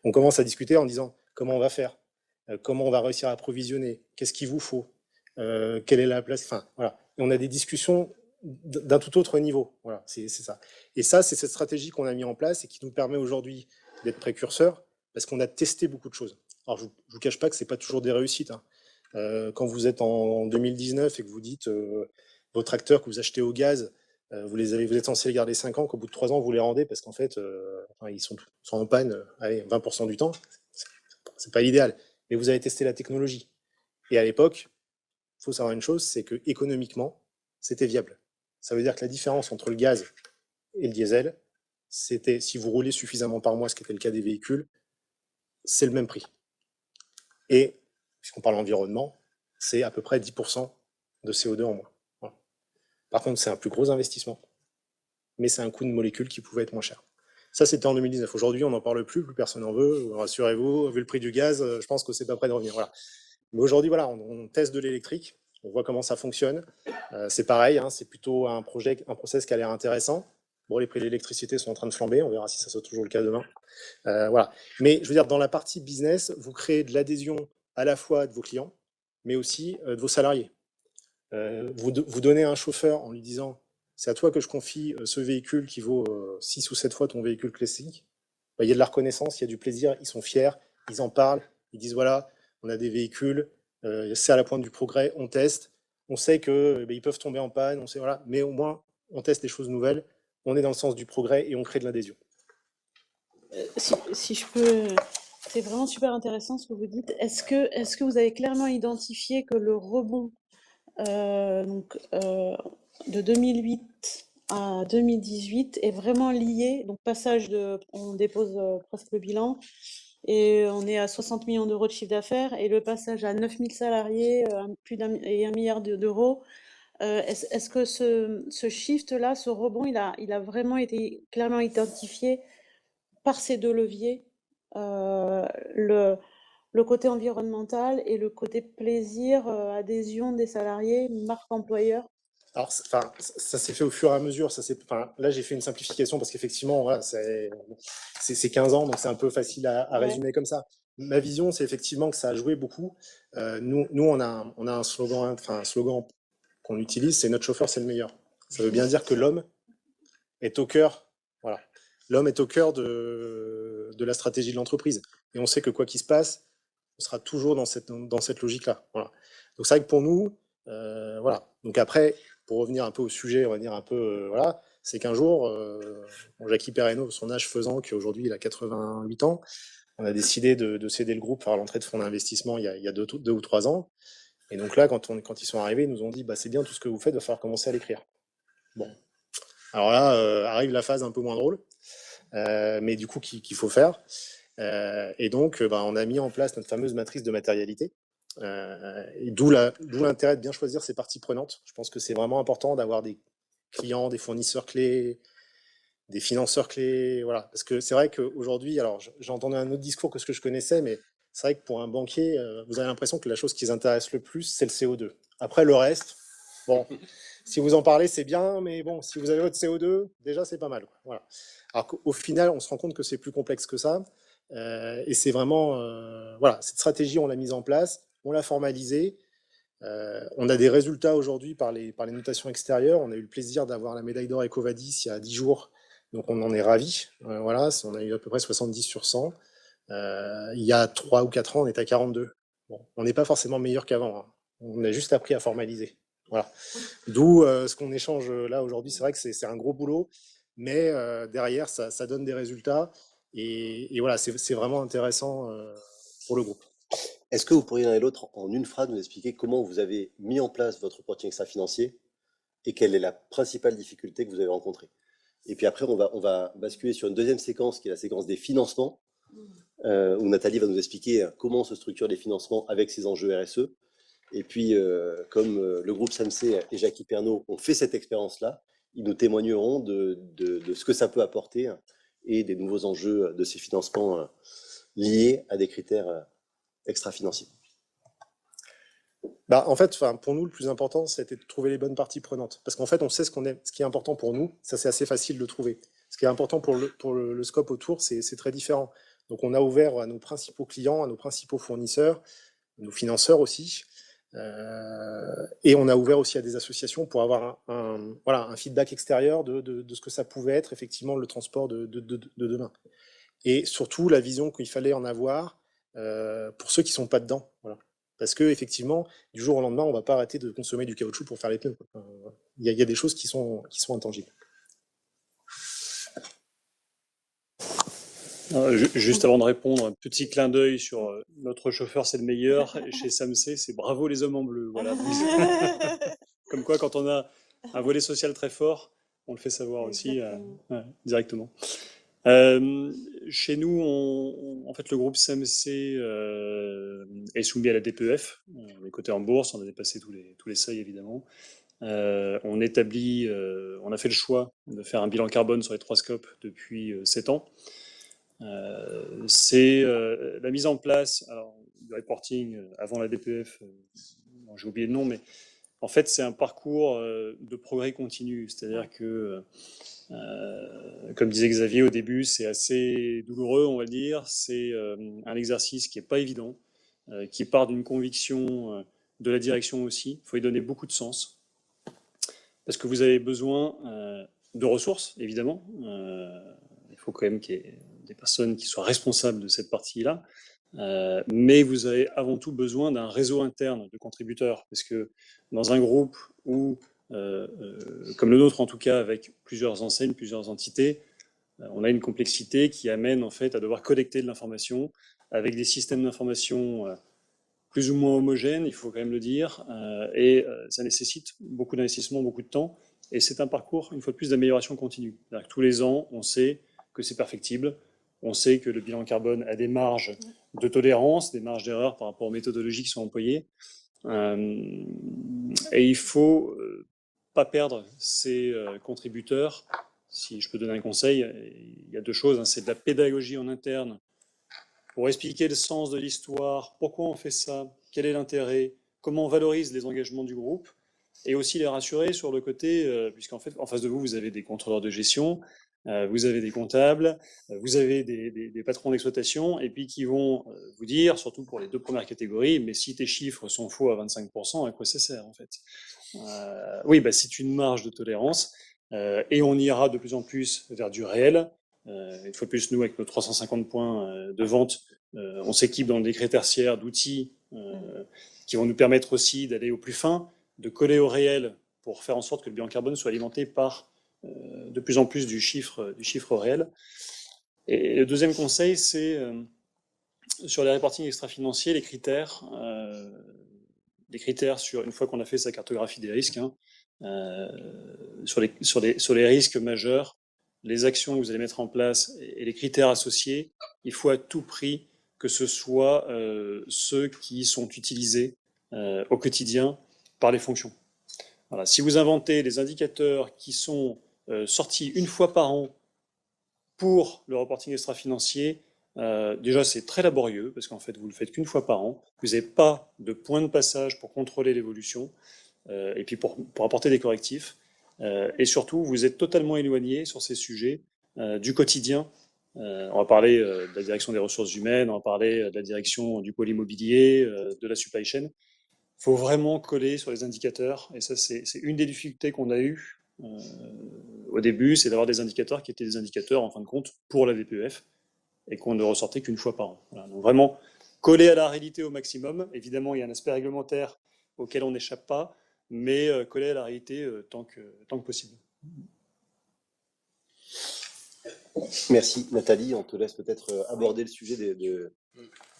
On commence à discuter en disant, comment on va faire? Comment on va réussir à approvisionner? Qu'est-ce qu'il vous faut? Quelle est la place? Enfin, voilà. Et on a des discussions d'un tout autre niveau. Voilà, c'est ça. Et ça, c'est cette stratégie qu'on a mis en place et qui nous permet aujourd'hui d'être précurseurs parce qu'on a testé beaucoup de choses. Alors, je ne vous cache pas que ce n'est pas toujours des réussites. Hein. Quand vous êtes en 2019 et que vous dites vos tracteurs que vous achetez au gaz, vous êtes censé les garder 5 ans, qu'au bout de 3 ans, vous les rendez parce qu'en fait, ils sont en panne 20% du temps. C'est pas l'idéal. Mais vous avez testé la technologie. Et à l'époque, il faut savoir une chose, c'est que économiquement, c'était viable. Ça veut dire que la différence entre le gaz et le diesel, c'était, si vous roulez suffisamment par mois, ce qui était le cas des véhicules, c'est le même prix. Et, puisqu'on parle environnement, c'est à peu près 10% de CO2 en moins. Voilà. Par contre, c'est un plus gros investissement, mais c'est un coût de molécule qui pouvait être moins cher. Ça, c'était en 2019. Aujourd'hui, on n'en parle plus personne n'en veut. Rassurez-vous, vu le prix du gaz, je pense que c'est pas près de revenir. Voilà. Mais aujourd'hui, voilà, on teste de l'électrique, on voit comment ça fonctionne. C'est pareil, hein, c'est plutôt un process qui a l'air intéressant. Bon, les prix de l'électricité sont en train de flamber, on verra si ça sera toujours le cas demain. Voilà. Mais je veux dire, dans la partie business, vous créez de l'adhésion à la fois de vos clients, mais aussi de vos salariés. Vous donnez à un chauffeur en lui disant c'est à toi que je confie ce véhicule qui vaut 6 ou 7 fois ton véhicule classique. Bah, il y a de la reconnaissance, il y a du plaisir, ils sont fiers, ils en parlent, ils disent voilà, on a des véhicules, c'est à la pointe du progrès, on teste, on sait que ils peuvent tomber en panne, on sait, voilà, mais au moins on teste des choses nouvelles, on est dans le sens du progrès et on crée de l'adhésion. Si je peux, c'est vraiment super intéressant ce que vous dites. Est-ce que vous avez clairement identifié que le rebond de 2008 à 2018 est vraiment lié, donc on dépose presque le bilan, et on est à 60 millions d'euros de chiffre d'affaires, et le passage à 9000 salariés, et 1 milliard d'euros, est-ce que ce shift-là, ce rebond, il a vraiment été clairement identifié par ces deux leviers, le côté environnemental et le côté plaisir, adhésion des salariés, marque employeur? Alors, ça s'est fait au fur et à mesure. Là, j'ai fait une simplification parce qu'effectivement, voilà, c'est 15 ans, donc c'est un peu facile à Ouais. résumer comme ça. Ma vision, c'est effectivement que ça a joué beaucoup. Nous, on a un slogan, un slogan qu'on utilise, c'est notre chauffeur, c'est le meilleur. Ça veut bien dire que l'homme est au cœur, voilà. L'homme est au cœur de la stratégie de l'entreprise. Et on sait que quoi qu'il se passe, on sera toujours dans cette logique-là. Voilà. Donc c'est vrai que pour nous, voilà. Donc après, pour revenir un peu au sujet, on va dire un peu, voilà, c'est qu'un jour, Jackie Perreno, son âge faisant, qu'aujourd'hui il a 88 ans, on a décidé de céder le groupe à l'entrée de fonds d'investissement il y a 2 ou 3 ans. Et donc là, quand ils sont arrivés, ils nous ont dit, bah, c'est bien tout ce que vous faites, il va falloir commencer à l'écrire. Bon. Alors là, arrive la phase un peu moins drôle, mais du coup qu'il faut faire. Et donc, bah, on a mis en place notre fameuse matrice de matérialité. Et d'où l'intérêt de bien choisir ses parties prenantes. Je pense que c'est vraiment important d'avoir des clients, des fournisseurs clés, des financeurs clés, voilà. Parce que c'est vrai qu'aujourd'hui, alors j'ai entendu un autre discours que ce que je connaissais, mais c'est vrai que pour un banquier, vous avez l'impression que la chose qui les intéresse le plus, c'est le CO2. Après, le reste, bon, si vous en parlez, c'est bien, mais bon, si vous avez votre CO2, déjà, c'est pas mal, quoi. Voilà. Alors qu'au final, on se rend compte que c'est plus complexe que ça. Et c'est vraiment, voilà, cette stratégie, on l'a mise en place, on l'a formalisée. On a des résultats aujourd'hui par les notations extérieures. On a eu le plaisir d'avoir la médaille d'or EcoVadis il y a 10 jours, donc on en est ravis. Voilà, on a eu à peu près 70 sur 100. Il y a 3 ou 4 ans, on était à 42. Bon, on n'est pas forcément meilleur qu'avant, hein. On a juste appris à formaliser. Voilà. D'où ce qu'on échange là aujourd'hui. C'est vrai que c'est un gros boulot, mais derrière, ça donne des résultats. Et voilà, c'est vraiment intéressant pour le groupe. Est-ce que vous pourriez l'un et l'autre, en une phrase, nous expliquer comment vous avez mis en place votre reporting extra-financier et quelle est la principale difficulté que vous avez rencontrée? Et puis après, on va basculer sur une deuxième séquence qui est la séquence des financements, où Nathalie va nous expliquer comment se structurent les financements avec ces enjeux RSE. Et puis, comme le groupe SAMC et Jackie Pernaut ont fait cette expérience-là, ils nous témoigneront de ce que ça peut apporter et des nouveaux enjeux de ces financements liés à des critères extra-financiers. Bah, en fait, pour nous, le plus important, c'était de trouver les bonnes parties prenantes. Parce qu'en fait, on sait ce qui est important pour nous. Ça, c'est assez facile de trouver. Ce qui est important pour le scope autour, c'est très différent. Donc, on a ouvert à nos principaux clients, à nos principaux fournisseurs, nos financeurs aussi. Et on a ouvert aussi à des associations pour avoir un feedback extérieur de ce que ça pouvait être, effectivement, le transport de demain. Et surtout, la vision qu'il fallait en avoir pour ceux qui ne sont pas dedans. Voilà. Parce que effectivement, du jour au lendemain, on ne va pas arrêter de consommer du caoutchouc pour faire les pneus. Il y a des choses qui sont intangibles. Juste avant de répondre, un petit clin d'œil sur notre chauffeur, c'est le meilleur. Chez SAMC, c'est bravo les hommes en bleu. Voilà. Comme quoi, quand on a un volet social très fort, on le fait savoir aussi directement. chez nous, en fait, le groupe CMC est soumis à la DPEF. On est coté en bourse, on a dépassé tous les seuils, évidemment. On a fait le choix de faire un bilan carbone sur les 3 scopes depuis 7 ans. C'est la mise en place du reporting avant la DPEF, j'ai oublié le nom, mais en fait, c'est un parcours de progrès continu. C'est-à-dire que, comme disait Xavier au début, c'est assez douloureux, on va dire. C'est un exercice qui n'est pas évident, qui part d'une conviction de la direction aussi. Il faut y donner beaucoup de sens. Parce que vous avez besoin de ressources, évidemment. Il faut quand même qu'il y ait des personnes qui soient responsables de cette partie-là. Mais vous avez avant tout besoin d'un réseau interne de contributeurs. Parce que dans un groupe où, comme le nôtre en tout cas, avec plusieurs enseignes, plusieurs entités, on a une complexité qui amène en fait à devoir collecter de l'information avec des systèmes d'information plus ou moins homogènes, il faut quand même le dire, et ça nécessite beaucoup d'investissement, beaucoup de temps, et c'est un parcours, une fois de plus, d'amélioration continue. C'est-à-dire que tous les ans, on sait que c'est perfectible, on sait que le bilan carbone a des marges de tolérance, des marges d'erreur par rapport aux méthodologies qui sont employées, et il faut pas perdre ces contributeurs. Si je peux donner un conseil, il y a 2 choses, c'est de la pédagogie en interne, pour expliquer le sens de l'histoire, pourquoi on fait ça, quel est l'intérêt, comment on valorise les engagements du groupe, et aussi les rassurer sur le côté, puisqu'en fait, en face de vous, vous avez des contrôleurs de gestion, vous avez des comptables, vous avez des patrons d'exploitation, et puis qui vont vous dire, surtout pour les 2 premières catégories, mais si tes chiffres sont faux à 25%, à quoi ça sert en fait? Oui, c'est une marge de tolérance, et on ira de plus en plus vers du réel. Une fois de plus, nous, avec nos 350 points de vente, on s'équipe dans des critères tertiaires d'outils qui vont nous permettre aussi d'aller au plus fin, de coller au réel pour faire en sorte que le bilan carbone soit alimenté par de plus en plus du chiffre réel. Et le deuxième conseil, c'est sur les reportings extra-financiers, les critères sur, une fois qu'on a fait sa cartographie des risques, sur les risques majeurs, les actions que vous allez mettre en place et les critères associés, il faut à tout prix que ce soit ceux qui sont utilisés au quotidien par les fonctions. Voilà. Si vous inventez des indicateurs qui sont sortis une fois par an pour le reporting extra-financier, déjà c'est très laborieux parce qu'en fait vous le faites qu'une fois par an, vous n'avez pas de point de passage pour contrôler l'évolution et puis pour apporter des correctifs. Et surtout, vous êtes totalement éloigné sur ces sujets du quotidien. On va parler de la direction des ressources humaines, on va parler de la direction du pôle immobilier, de la supply chain. Il faut vraiment coller sur les indicateurs. Et ça, c'est une des difficultés qu'on a eues au début, c'est d'avoir des indicateurs qui étaient des indicateurs, en fin de compte, pour la DPEF et qu'on ne ressortait qu'une fois par an. Voilà. Donc vraiment, coller à la réalité au maximum. Évidemment, il y a un aspect réglementaire auquel on n'échappe pas, mais coller à la réalité tant que possible. Merci Nathalie, on te laisse peut-être aborder le sujet de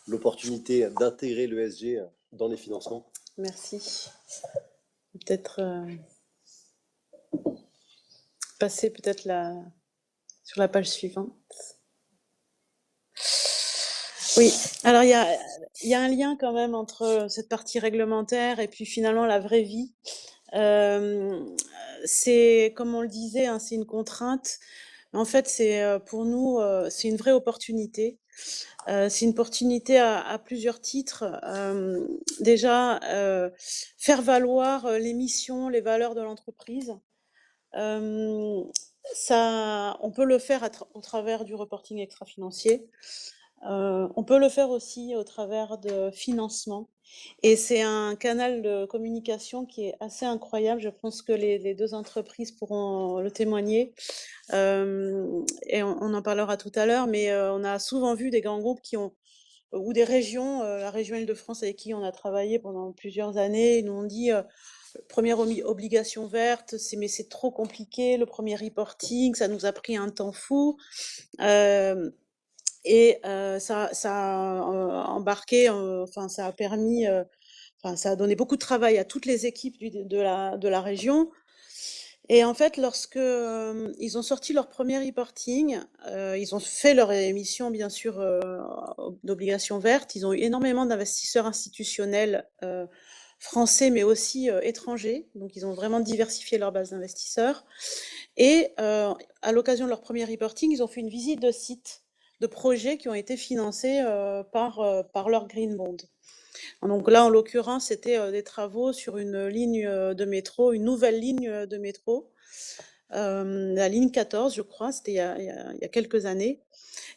l'opportunité d'intégrer l'ESG dans les financements. Merci. Peut-être passer sur la page suivante. Oui, alors il y a un lien quand même entre cette partie réglementaire et puis finalement la vraie vie. C'est, comme on le disait, c'est une contrainte. En fait, c'est pour nous, c'est une vraie opportunité. C'est une opportunité à plusieurs titres. Déjà, faire valoir les missions, les valeurs de l'entreprise. On peut le faire au travers du reporting extra-financier. On peut le faire aussi au travers de financement. Et c'est un canal de communication qui est assez incroyable. Je pense que les 2 entreprises pourront le témoigner. Et on en parlera tout à l'heure, mais on a souvent vu des grands groupes ou des régions, la région Île-de-France avec qui on a travaillé pendant plusieurs années, nous ont dit première obligation verte, mais c'est trop compliqué, le premier reporting, ça nous a pris un temps fou. Et ça a embarqué, ça a permis, ça a donné beaucoup de travail à toutes les équipes de la région. Et en fait, lorsque ils ont sorti leur premier reporting, ils ont fait leur émission, bien sûr, d'obligations vertes. Ils ont eu énormément d'investisseurs institutionnels français, mais aussi étrangers. Donc, ils ont vraiment diversifié leur base d'investisseurs. Et à l'occasion de leur premier reporting, ils ont fait une visite de sites de projets qui ont été financés par leur Green Bond. Donc là, en l'occurrence, c'était des travaux sur une ligne de métro, une nouvelle ligne de métro, la ligne 14, je crois, c'était il y a quelques années.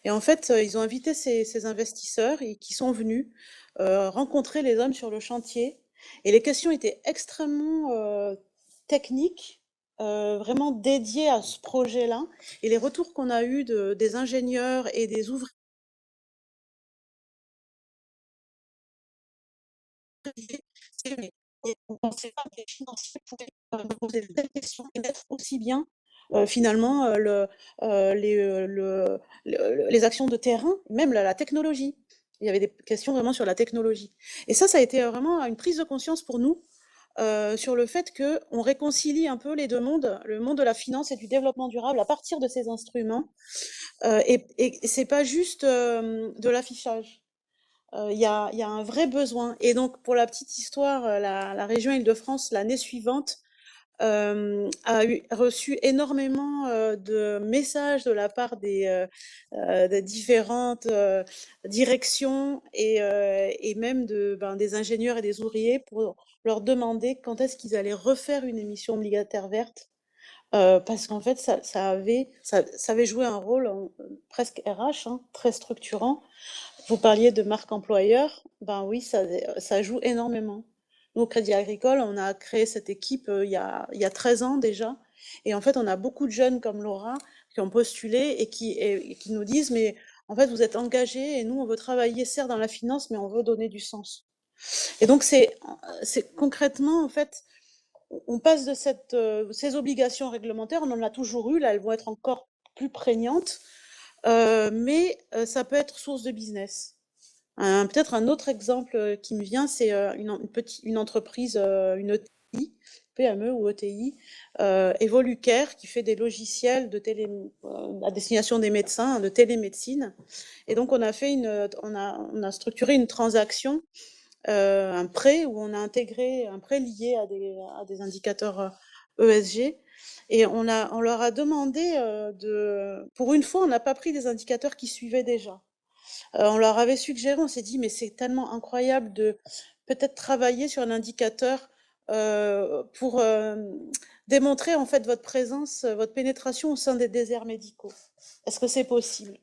Et en fait, ils ont invité ces investisseurs qui sont venus rencontrer les hommes sur le chantier. Et les questions étaient extrêmement techniques, vraiment dédiées à ce projet-là. Et les retours qu'on a eus des ingénieurs et des ouvriers, c'est mais on ne pensait pas que les financiers pouvaient nous poser de telles questions et mettre aussi bien finalement les actions de terrain, même la technologie. Il y avait des questions vraiment sur la technologie. Et ça a été vraiment une prise de conscience pour nous sur le fait qu'on réconcilie un peu les deux mondes, le monde de la finance et du développement durable à partir de ces instruments. Et c'est pas juste de l'affichage. Il y a un vrai besoin. Et donc, pour la petite histoire, la région Île-de-France, l'année suivante, reçu énormément de messages de la part des différentes directions et même des ingénieurs et des ouvriers pour leur demander quand est-ce qu'ils allaient refaire une émission obligataire verte. Parce qu'en fait, ça avait joué un rôle presque RH, hein, très structurant. Vous parliez de marque employeur, ben oui, ça joue énormément. Nous, au Crédit Agricole, on a créé cette équipe il y a 13 ans déjà. Et en fait, on a beaucoup de jeunes comme Laura qui ont postulé et qui nous disent, mais en fait, vous êtes engagés et nous, on veut travailler, certes, dans la finance, mais on veut donner du sens. Et donc, c'est concrètement, en fait, on passe de ces obligations réglementaires, on en a toujours eu, là, elles vont être encore plus prégnantes, mais ça peut être source de business. Peut-être un autre exemple qui me vient, c'est une entreprise, une ETI, PME ou ETI, Evolucare, qui fait des logiciels à destination des médecins, de télémédecine. Et donc, on a structuré une transaction, un prêt où on a intégré un prêt lié à des indicateurs ESG. Et on leur a demandé pour une fois, on n'a pas pris des indicateurs qui suivaient déjà. On leur avait suggéré, on s'est dit, mais c'est tellement incroyable de peut-être travailler sur un indicateur pour démontrer en fait votre présence, votre pénétration au sein des déserts médicaux. Est-ce que c'est possible?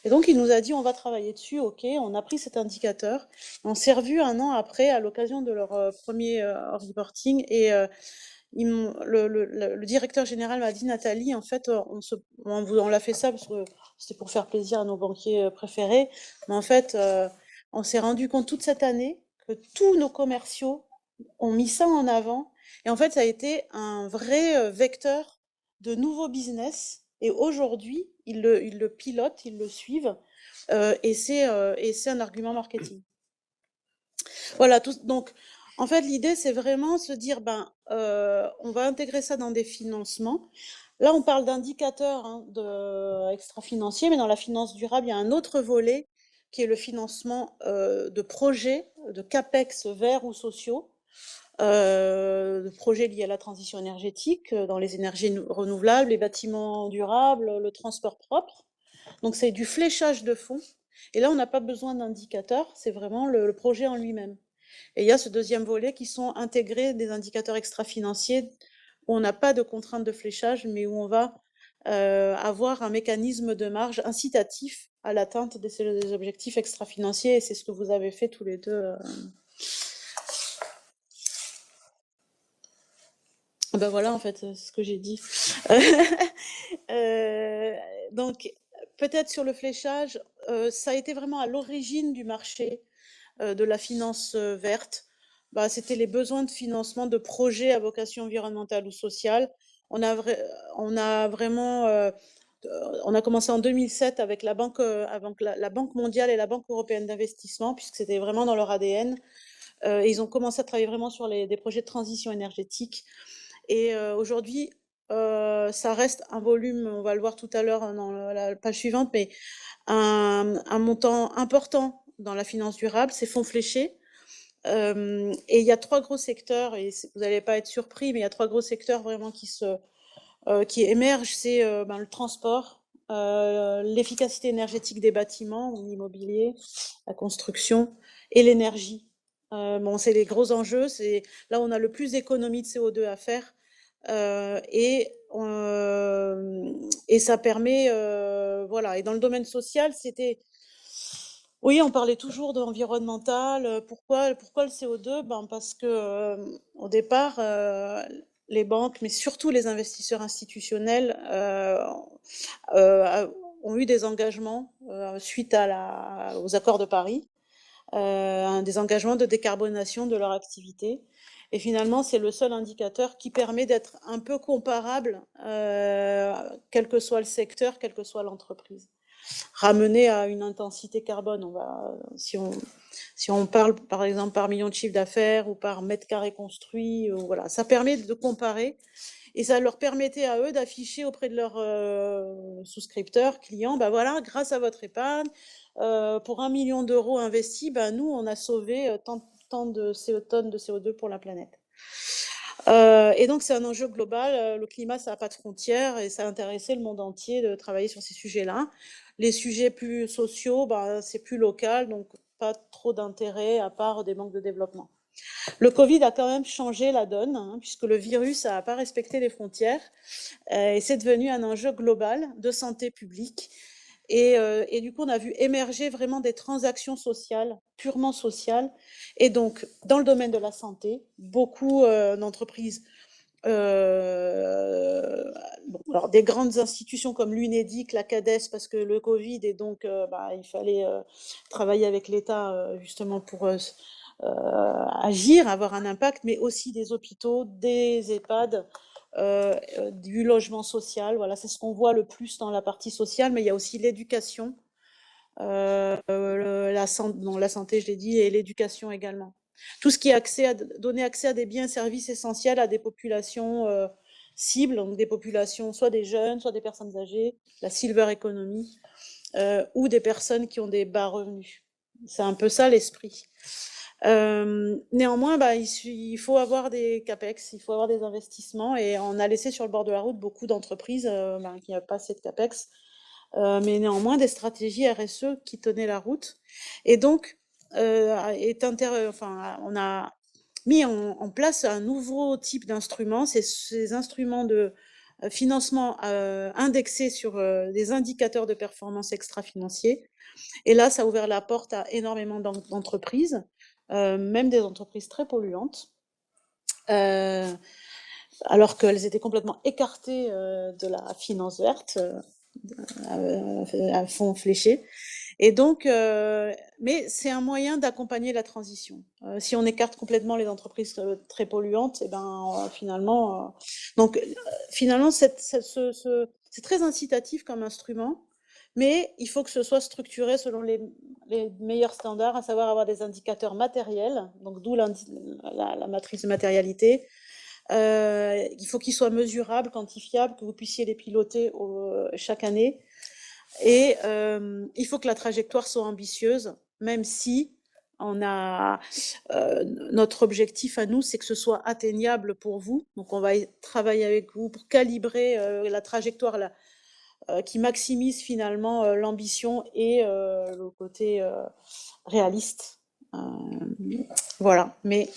Et donc, il nous a dit, on va travailler dessus, ok, on a pris cet indicateur. On s'est revu un an après, à l'occasion de leur premier reporting, et le directeur général m'a dit, Nathalie, en fait, on l'a fait ça parce que c'était pour faire plaisir à nos banquiers préférés, mais en fait, on s'est rendu compte toute cette année que tous nos commerciaux ont mis ça en avant, et en fait, ça a été un vrai vecteur de nouveaux business, et aujourd'hui, ils le pilotent, ils le suivent, et c'est un argument marketing. Voilà, donc en fait, l'idée, c'est vraiment se dire, on va intégrer ça dans des financements. Là, on parle d'indicateurs extra-financiers, mais dans la finance durable, il y a un autre volet qui est le financement de projets, de CAPEX verts ou sociaux, de projets liés à la transition énergétique, dans les énergies renouvelables, les bâtiments durables, le transport propre. Donc, c'est du fléchage de fonds. Et là, on n'a pas besoin d'indicateurs, c'est vraiment le projet en lui-même. Et il y a ce deuxième volet qui sont intégrés des indicateurs extra-financiers où on n'a pas de contrainte de fléchage, mais où on va avoir un mécanisme de marge incitatif à l'atteinte des objectifs extra-financiers. Et c'est ce que vous avez fait tous les deux. Ben voilà, en fait, c'est ce que j'ai dit. Donc, peut-être sur le fléchage, ça a été vraiment à l'origine du marché de la finance verte. C'était les besoins de financement de projets à vocation environnementale ou sociale. On a commencé en 2007 avec la Banque mondiale et la Banque européenne d'investissement, puisque c'était vraiment dans leur ADN. Et ils ont commencé à travailler vraiment sur des projets de transition énergétique. Et aujourd'hui, ça reste un volume, on va le voir tout à l'heure dans la page suivante, mais un montant important dans la finance durable, ces fonds fléchés. Et il y a 3 gros secteurs, et vous n'allez pas être surpris, mais il y a 3 gros secteurs vraiment qui émergent, c'est le transport, l'efficacité énergétique des bâtiments ou l'immobilier, la construction et l'énergie. Bon, c'est les gros enjeux, c'est là où on a le plus d'économies de CO2 à faire. Et ça permet, voilà. Et dans le domaine social, oui, on parlait toujours d'environnemental. Pourquoi le CO2? Parce que au départ, les banques, mais surtout les investisseurs institutionnels, ont eu des engagements suite aux accords de Paris, des engagements de décarbonation de leur activité. Et finalement, c'est le seul indicateur qui permet d'être un peu comparable, quel que soit le secteur, quelle que soit l'entreprise. Ramené à une intensité carbone, si on parle par exemple par million de chiffre d'affaires ou par mètre carré construit, voilà, ça permet de comparer et ça leur permettait à eux d'afficher auprès de leurs souscripteurs, clients, voilà, grâce à votre épargne, pour 1 million d'euros investis, nous on a sauvé tant de tonnes de CO2 pour la planète. Et donc c'est un enjeu global, le climat ça n'a pas de frontières et ça a intéressé le monde entier de travailler sur ces sujets-là. Les sujets plus sociaux, c'est plus local, donc pas trop d'intérêt à part des manques de développement. Le Covid a quand même changé la donne, puisque le virus n'a pas respecté les frontières et c'est devenu un enjeu global de santé publique. Et du coup, on a vu émerger vraiment des transactions sociales, purement sociales. Et donc, dans le domaine de la santé, beaucoup d'entreprises, alors des grandes institutions comme l'UNEDIC, la CADES, parce que le Covid, et donc il fallait travailler avec l'État justement pour agir, avoir un impact, mais aussi des hôpitaux, des EHPAD, du logement social. Voilà, c'est ce qu'on voit le plus dans la partie sociale, mais il y a aussi l'éducation, la santé, je l'ai dit, et l'éducation également. Tout ce qui est donner accès à des biens et services essentiels à des populations cibles, donc des populations, soit des jeunes, soit des personnes âgées, la silver economy, ou des personnes qui ont des bas revenus. C'est un peu ça l'esprit. Néanmoins, il faut avoir des CAPEX, il faut avoir des investissements, et on a laissé sur le bord de la route beaucoup d'entreprises qui n'avaient pas assez de CAPEX, mais néanmoins des stratégies RSE qui tenaient la route. Et donc, on a mis en place un nouveau type d'instruments, c'est ces instruments de financement indexés sur des indicateurs de performance extra-financiers. Et là, ça a ouvert la porte à énormément d'entreprises, même des entreprises très polluantes, alors qu'elles étaient complètement écartées de la finance verte, à fond fléché. Et donc, mais c'est un moyen d'accompagner la transition. Si on écarte complètement les entreprises très polluantes, finalement, c'est très incitatif comme instrument, mais il faut que ce soit structuré selon les meilleurs standards, à savoir avoir des indicateurs matériels, donc d'où la matrice de matérialité. Il faut qu'ils soient mesurables, quantifiables, que vous puissiez les piloter chaque année. Et il faut que la trajectoire soit ambitieuse, même si notre objectif à nous, c'est que ce soit atteignable pour vous. Donc on va travailler avec vous pour calibrer la trajectoire qui maximise finalement l'ambition et le côté réaliste. Voilà, mais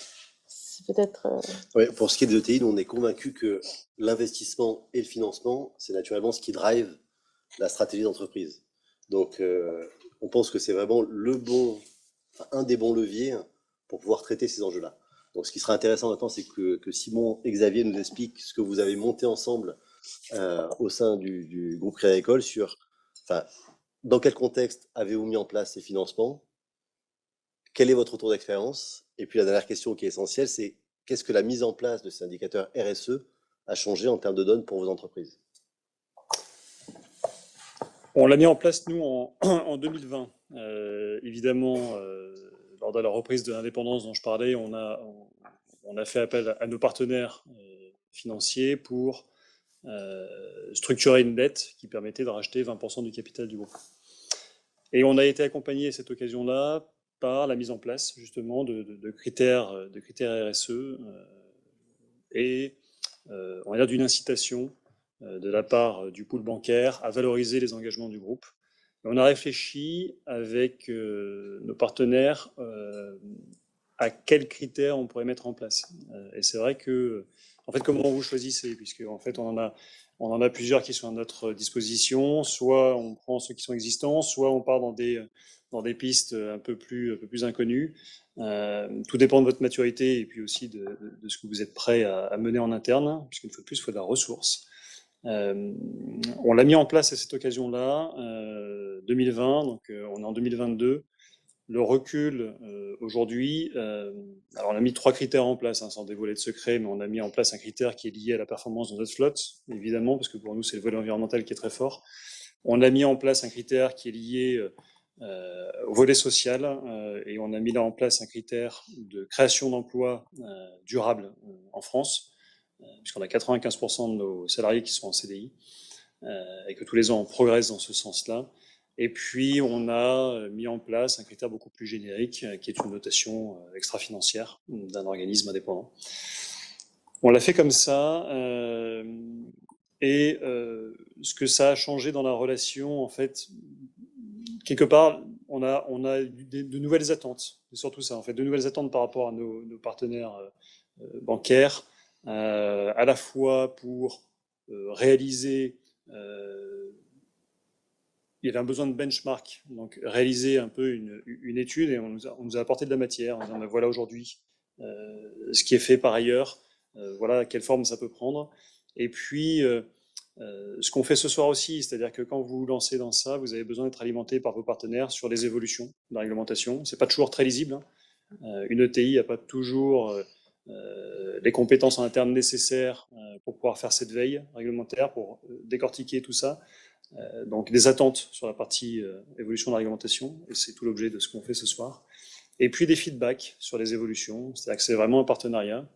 c'est peut-être... Ouais, pour ce qui est des ETI, nous, on est convaincus que l'investissement et le financement, c'est naturellement ce qui drive la stratégie d'entreprise. Donc, on pense que c'est vraiment un des bons leviers pour pouvoir traiter ces enjeux-là. Donc, ce qui sera intéressant maintenant, c'est que Simon et Xavier nous expliquent ce que vous avez monté ensemble au sein du groupe Crédit Agricole sur, dans quel contexte avez-vous mis en place ces financements? Quel est votre retour d'expérience? Et puis la dernière question qui est essentielle, c'est qu'est-ce que la mise en place de ces indicateurs RSE a changé en termes de donnes pour vos entreprises? On l'a mis en place, nous, en 2020. Évidemment, lors de la reprise de l'indépendance dont je parlais, on a fait appel à nos partenaires financiers pour structurer une dette qui permettait de racheter 20% du capital du groupe. Et on a été accompagné à cette occasion-là par la mise en place justement de critères RSE et on va dire d'une incitation de la part du pool bancaire à valoriser les engagements du groupe. On a réfléchi avec nos partenaires à quels critères on pourrait mettre en place. Et c'est vrai que, en fait, comment vous choisissez, puisque en fait, on en a plusieurs qui sont à notre disposition. Soit on prend ceux qui sont existants, soit on part dans des pistes un peu plus inconnues. Tout dépend de votre maturité et puis aussi de ce que vous êtes prêt à mener en interne, puisqu'une fois de plus, il faut de la ressource. On l'a mis en place à cette occasion-là, 2020, donc on est en 2022. Le recul aujourd'hui, alors on a mis 3 critères en place, sans dévoiler de secret, mais on a mis en place un critère qui est lié à la performance de notre flotte, évidemment, parce que pour nous c'est le volet environnemental qui est très fort. On a mis en place un critère qui est lié au volet social, et on a mis là en place un critère de création d'emplois durables en France, puisqu'on a 95% de nos salariés qui sont en CDI, et que tous les ans on progresse dans ce sens-là. Et puis, on a mis en place un critère beaucoup plus générique, qui est une notation extra-financière d'un organisme indépendant. On l'a fait comme ça, et ce que ça a changé dans la relation, en fait, quelque part, on a de nouvelles attentes. C'est surtout ça, en fait, de nouvelles attentes par rapport à nos partenaires bancaires, à la fois pour réaliser il y avait un besoin de benchmark, donc réaliser un peu une étude, et on nous a apporté de la matière en disant, voilà aujourd'hui ce qui est fait par ailleurs, voilà quelle forme ça peut prendre. Et puis ce qu'on fait ce soir aussi, c'est-à-dire que quand vous vous lancez dans ça, vous avez besoin d'être alimenté par vos partenaires sur les évolutions de la réglementation. C'est pas toujours très lisible, hein. Une ETI n'a pas toujours les compétences en interne nécessaires pour pouvoir faire cette veille réglementaire, pour décortiquer tout ça. Donc des attentes sur la partie évolution de la réglementation, et c'est tout l'objet de ce qu'on fait ce soir. Et puis des feedbacks sur les évolutions, c'est-à-dire que c'est vraiment un partenariat.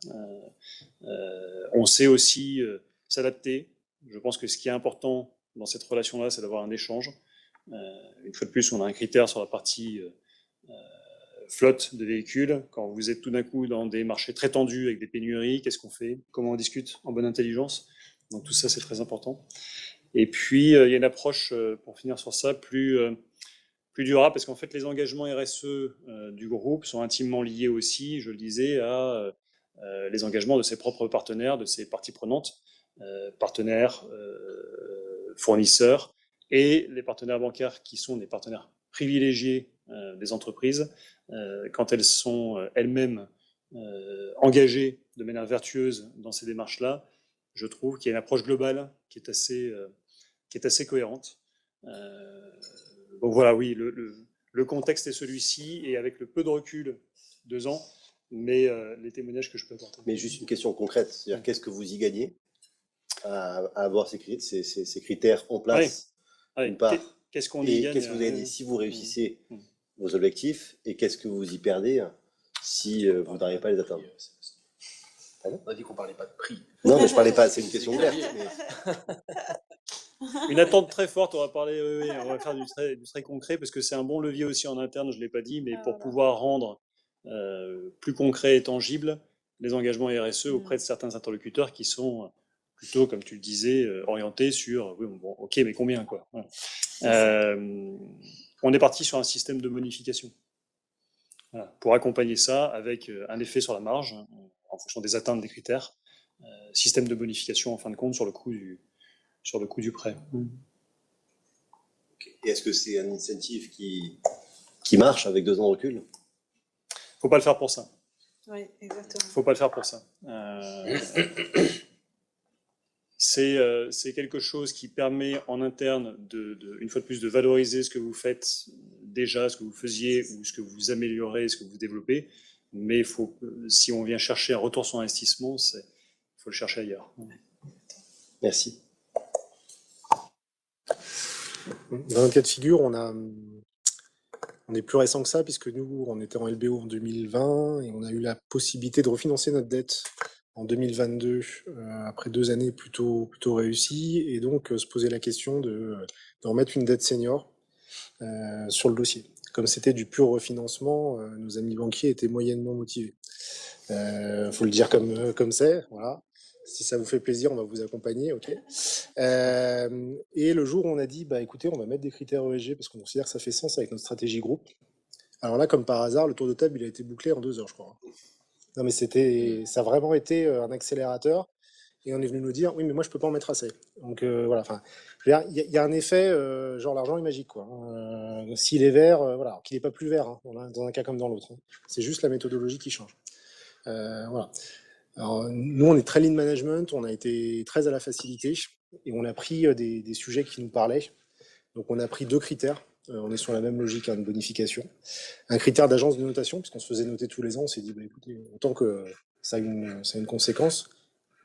On sait aussi s'adapter. Je pense que ce qui est important dans cette relation-là, c'est d'avoir un échange. Une fois de plus, on a un critère sur la partie flotte de véhicules. Quand vous êtes tout d'un coup dans des marchés très tendus avec des pénuries, qu'est-ce qu'on fait? Comment on discute en bonne intelligence? Donc tout ça, c'est très important. Et puis, il y a une approche, pour finir sur ça, plus durable, parce qu'en fait, les engagements RSE du groupe sont intimement liés aussi, je le disais, à les engagements de ses propres partenaires, de ses parties prenantes, partenaires, fournisseurs, et les partenaires bancaires qui sont des partenaires privilégiés des entreprises, quand elles sont elles-mêmes engagées de manière vertueuse dans ces démarches-là, je trouve qu'il y a une approche globale qui est assez cohérente. Donc voilà, oui, le contexte est celui-ci, et avec le peu de recul, 2 ans, mais les témoignages que je peux apporter. Mais juste une question concrète, c'est-à-dire qu'est-ce que vous y gagnez à avoir ces critères en place, d'une part, qu'est-ce qu'on y gagne, qu'est-ce que vous gagnez si vous réussissez vos objectifs, et qu'est-ce que vous y perdez si vous n'arrivez pas à les atteindre? On a dit qu'on parlait pas de prix. Non, mais je parlais pas, c'est une question ouverte. Une attente très forte, on va faire du très concret, parce que c'est un bon levier aussi en interne, je ne l'ai pas dit, mais pour pouvoir rendre plus concret et tangible les engagements RSE auprès de certains interlocuteurs qui sont plutôt, comme tu le disais, orientés sur, oui, bon, ok, mais combien, quoi. Voilà. On est parti sur un système de bonification. Voilà, pour accompagner ça avec un effet sur la marge, en fonction des atteintes des critères, système de bonification en fin de compte sur le coût du prêt. Et est-ce que c'est un incentive qui marche avec 2 ans de recul? Faut pas le faire pour ça. Oui, exactement. Faut pas le faire pour ça. C'est quelque chose qui permet en interne, une fois de plus, de valoriser ce que vous faites déjà, ce que vous faisiez, ou ce que vous améliorez, ce que vous développez. Mais si on vient chercher un retour sur investissement, il faut le chercher ailleurs. Merci. Dans notre cas de figure, on est plus récent que ça, puisque nous, on était en LBO en 2020 et on a eu la possibilité de refinancer notre dette en 2022, après 2 années plutôt réussies, et donc se poser la question de remettre une dette senior sur le dossier. Comme c'était du pur refinancement, nos amis banquiers étaient moyennement motivés. Faut le dire comme c'est, voilà. Si ça vous fait plaisir, on va vous accompagner, ok. Et le jour où on a dit, bah écoutez, on va mettre des critères ESG parce qu'on considère que ça fait sens avec notre stratégie groupe. Alors là, comme par hasard, le tour de table, il a été bouclé en 2 heures, je crois. Non, mais ça a vraiment été un accélérateur. Et on est venu nous dire, oui, mais moi, je peux pas en mettre assez. Donc voilà, enfin, il y a un effet, genre l'argent est magique, quoi. S'il est vert, voilà, alors qu'il n'est pas plus vert, hein, dans un cas comme dans l'autre, hein. C'est juste la méthodologie qui change. Voilà. Alors, nous, on est très lean management, on a été très à la facilité et on a pris des sujets qui nous parlaient. Donc, on a pris 2 critères. On est sur la même logique de bonification. Un critère d'agence de notation, puisqu'on se faisait noter tous les ans, on s'est dit, bah, écoutez, autant que ça a une conséquence,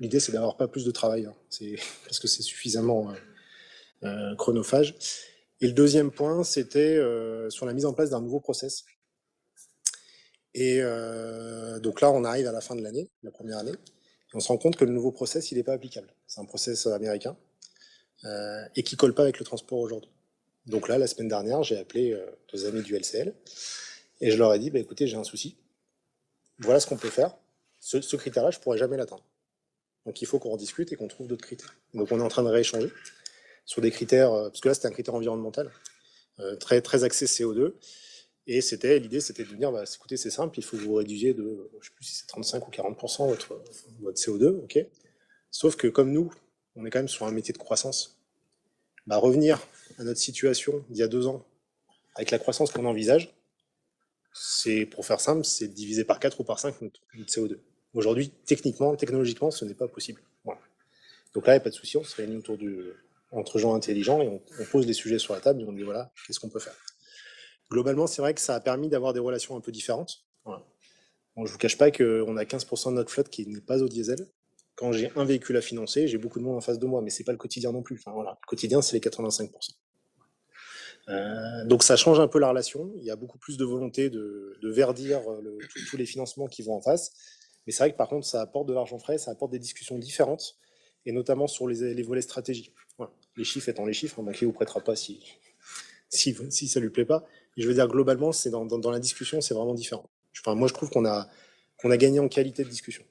l'idée, c'est d'avoir pas plus de travail, hein. Parce que c'est suffisamment chronophage. Et le deuxième point, c'était sur la mise en place d'un nouveau process. Et donc là, on arrive à la fin de l'année, la première année, et on se rend compte que le nouveau process, il n'est pas applicable. C'est un process américain et qui colle pas avec le transport aujourd'hui. Donc là, la semaine dernière, j'ai appelé 2 amis du LCL et je leur ai dit, bah, écoutez, j'ai un souci. Voilà ce qu'on peut faire. Ce critère-là, je pourrais jamais l'atteindre. Donc il faut qu'on rediscute et qu'on trouve d'autres critères. Donc on est en train de rééchanger sur des critères, parce que là, c'était un critère environnemental, très, très axé CO2. Et l'idée, c'était de dire, bah, écoutez, c'est simple, il faut que vous réduisiez de, je sais plus si c'est 35 ou 40% votre CO2, ok. Sauf que comme nous, on est quand même sur un métier de croissance, bah, revenir à notre situation d'il y a 2 ans, avec la croissance qu'on envisage, c'est, pour faire simple, c'est diviser par 4 ou par 5 notre CO2. Aujourd'hui, techniquement, technologiquement, ce n'est pas possible. Voilà. Donc là, il n'y a pas de souci, on se réunit entre gens intelligents et on pose les sujets sur la table et on dit voilà, qu'est-ce qu'on peut faire. Globalement, c'est vrai que ça a permis d'avoir des relations un peu différentes. Voilà. Bon, je ne vous cache pas qu'on a 15% de notre flotte qui n'est pas au diesel. Quand j'ai un véhicule à financer, j'ai beaucoup de monde en face de moi, mais ce n'est pas le quotidien non plus. Enfin, voilà. Le quotidien, c'est les 85%. Donc ça change un peu la relation. Il y a beaucoup plus de volonté de verdir tous les financements qui vont en face. Mais c'est vrai que par contre, ça apporte de l'argent frais, ça apporte des discussions différentes, et notamment sur les volets stratégie. Voilà. Les chiffres étant les chiffres, un banquier ne vous prêtera pas si ça ne lui plaît pas. Et je veux dire, globalement, c'est dans la discussion, c'est vraiment différent. Enfin, moi, je trouve qu'on a gagné en qualité de discussion.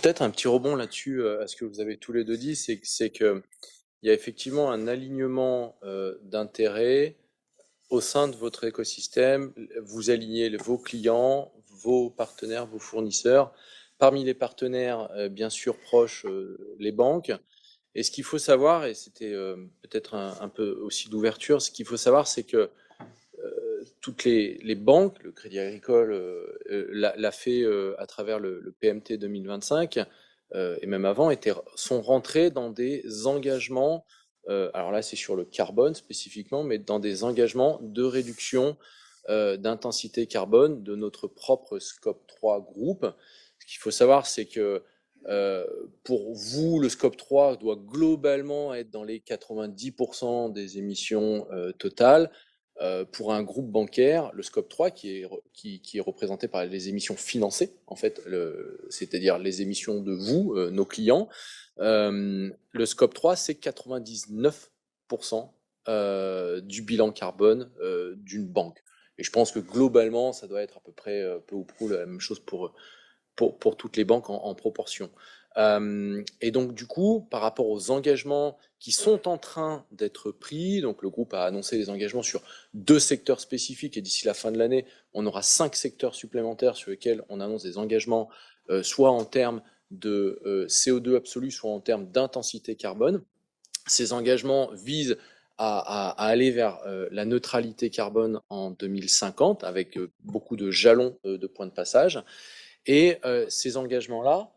Peut-être un petit rebond là-dessus à ce que vous avez tous les deux dit, c'est qu'il y a effectivement un alignement d'intérêts au sein de votre écosystème. Vous alignez vos clients, vos partenaires, vos fournisseurs. Parmi les partenaires, bien sûr, proches, les banques. Et ce qu'il faut savoir, et c'était peut-être un peu aussi d'ouverture, ce qu'il faut savoir, c'est que toutes les banques, le Crédit Agricole l'a fait à travers le PMT 2025, et même avant, sont rentrés dans des engagements, alors là c'est sur le carbone spécifiquement, mais dans des engagements de réduction d'intensité carbone de notre propre Scope 3 groupe. Ce qu'il faut savoir, c'est que pour vous, le Scope 3 doit globalement être dans les 90% des émissions totales. Pour un groupe bancaire, le Scope 3, qui est représenté par les émissions financées, en fait, c'est-à-dire les émissions de vous, nos clients, le Scope 3, c'est 99% du bilan carbone d'une banque. Et je pense que globalement, ça doit être à peu près peu ou prou la même chose pour toutes les banques en proportion. Et donc du coup, par rapport aux engagements qui sont en train d'être pris, donc le groupe a annoncé des engagements sur 2 secteurs spécifiques et d'ici la fin de l'année, on aura 5 secteurs supplémentaires sur lesquels on annonce des engagements, soit en termes de CO2 absolu, soit en termes d'intensité carbone. Ces engagements visent à aller vers la neutralité carbone en 2050 avec beaucoup de jalons de points de passage. Et ces engagements-là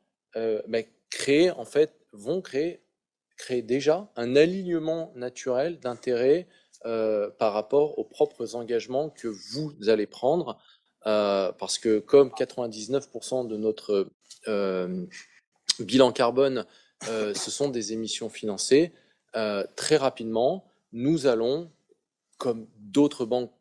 vont créer déjà un alignement naturel d'intérêts par rapport aux propres engagements que vous allez prendre, parce que comme 99% de notre bilan carbone, ce sont des émissions financées, très rapidement, nous allons, comme d'autres banques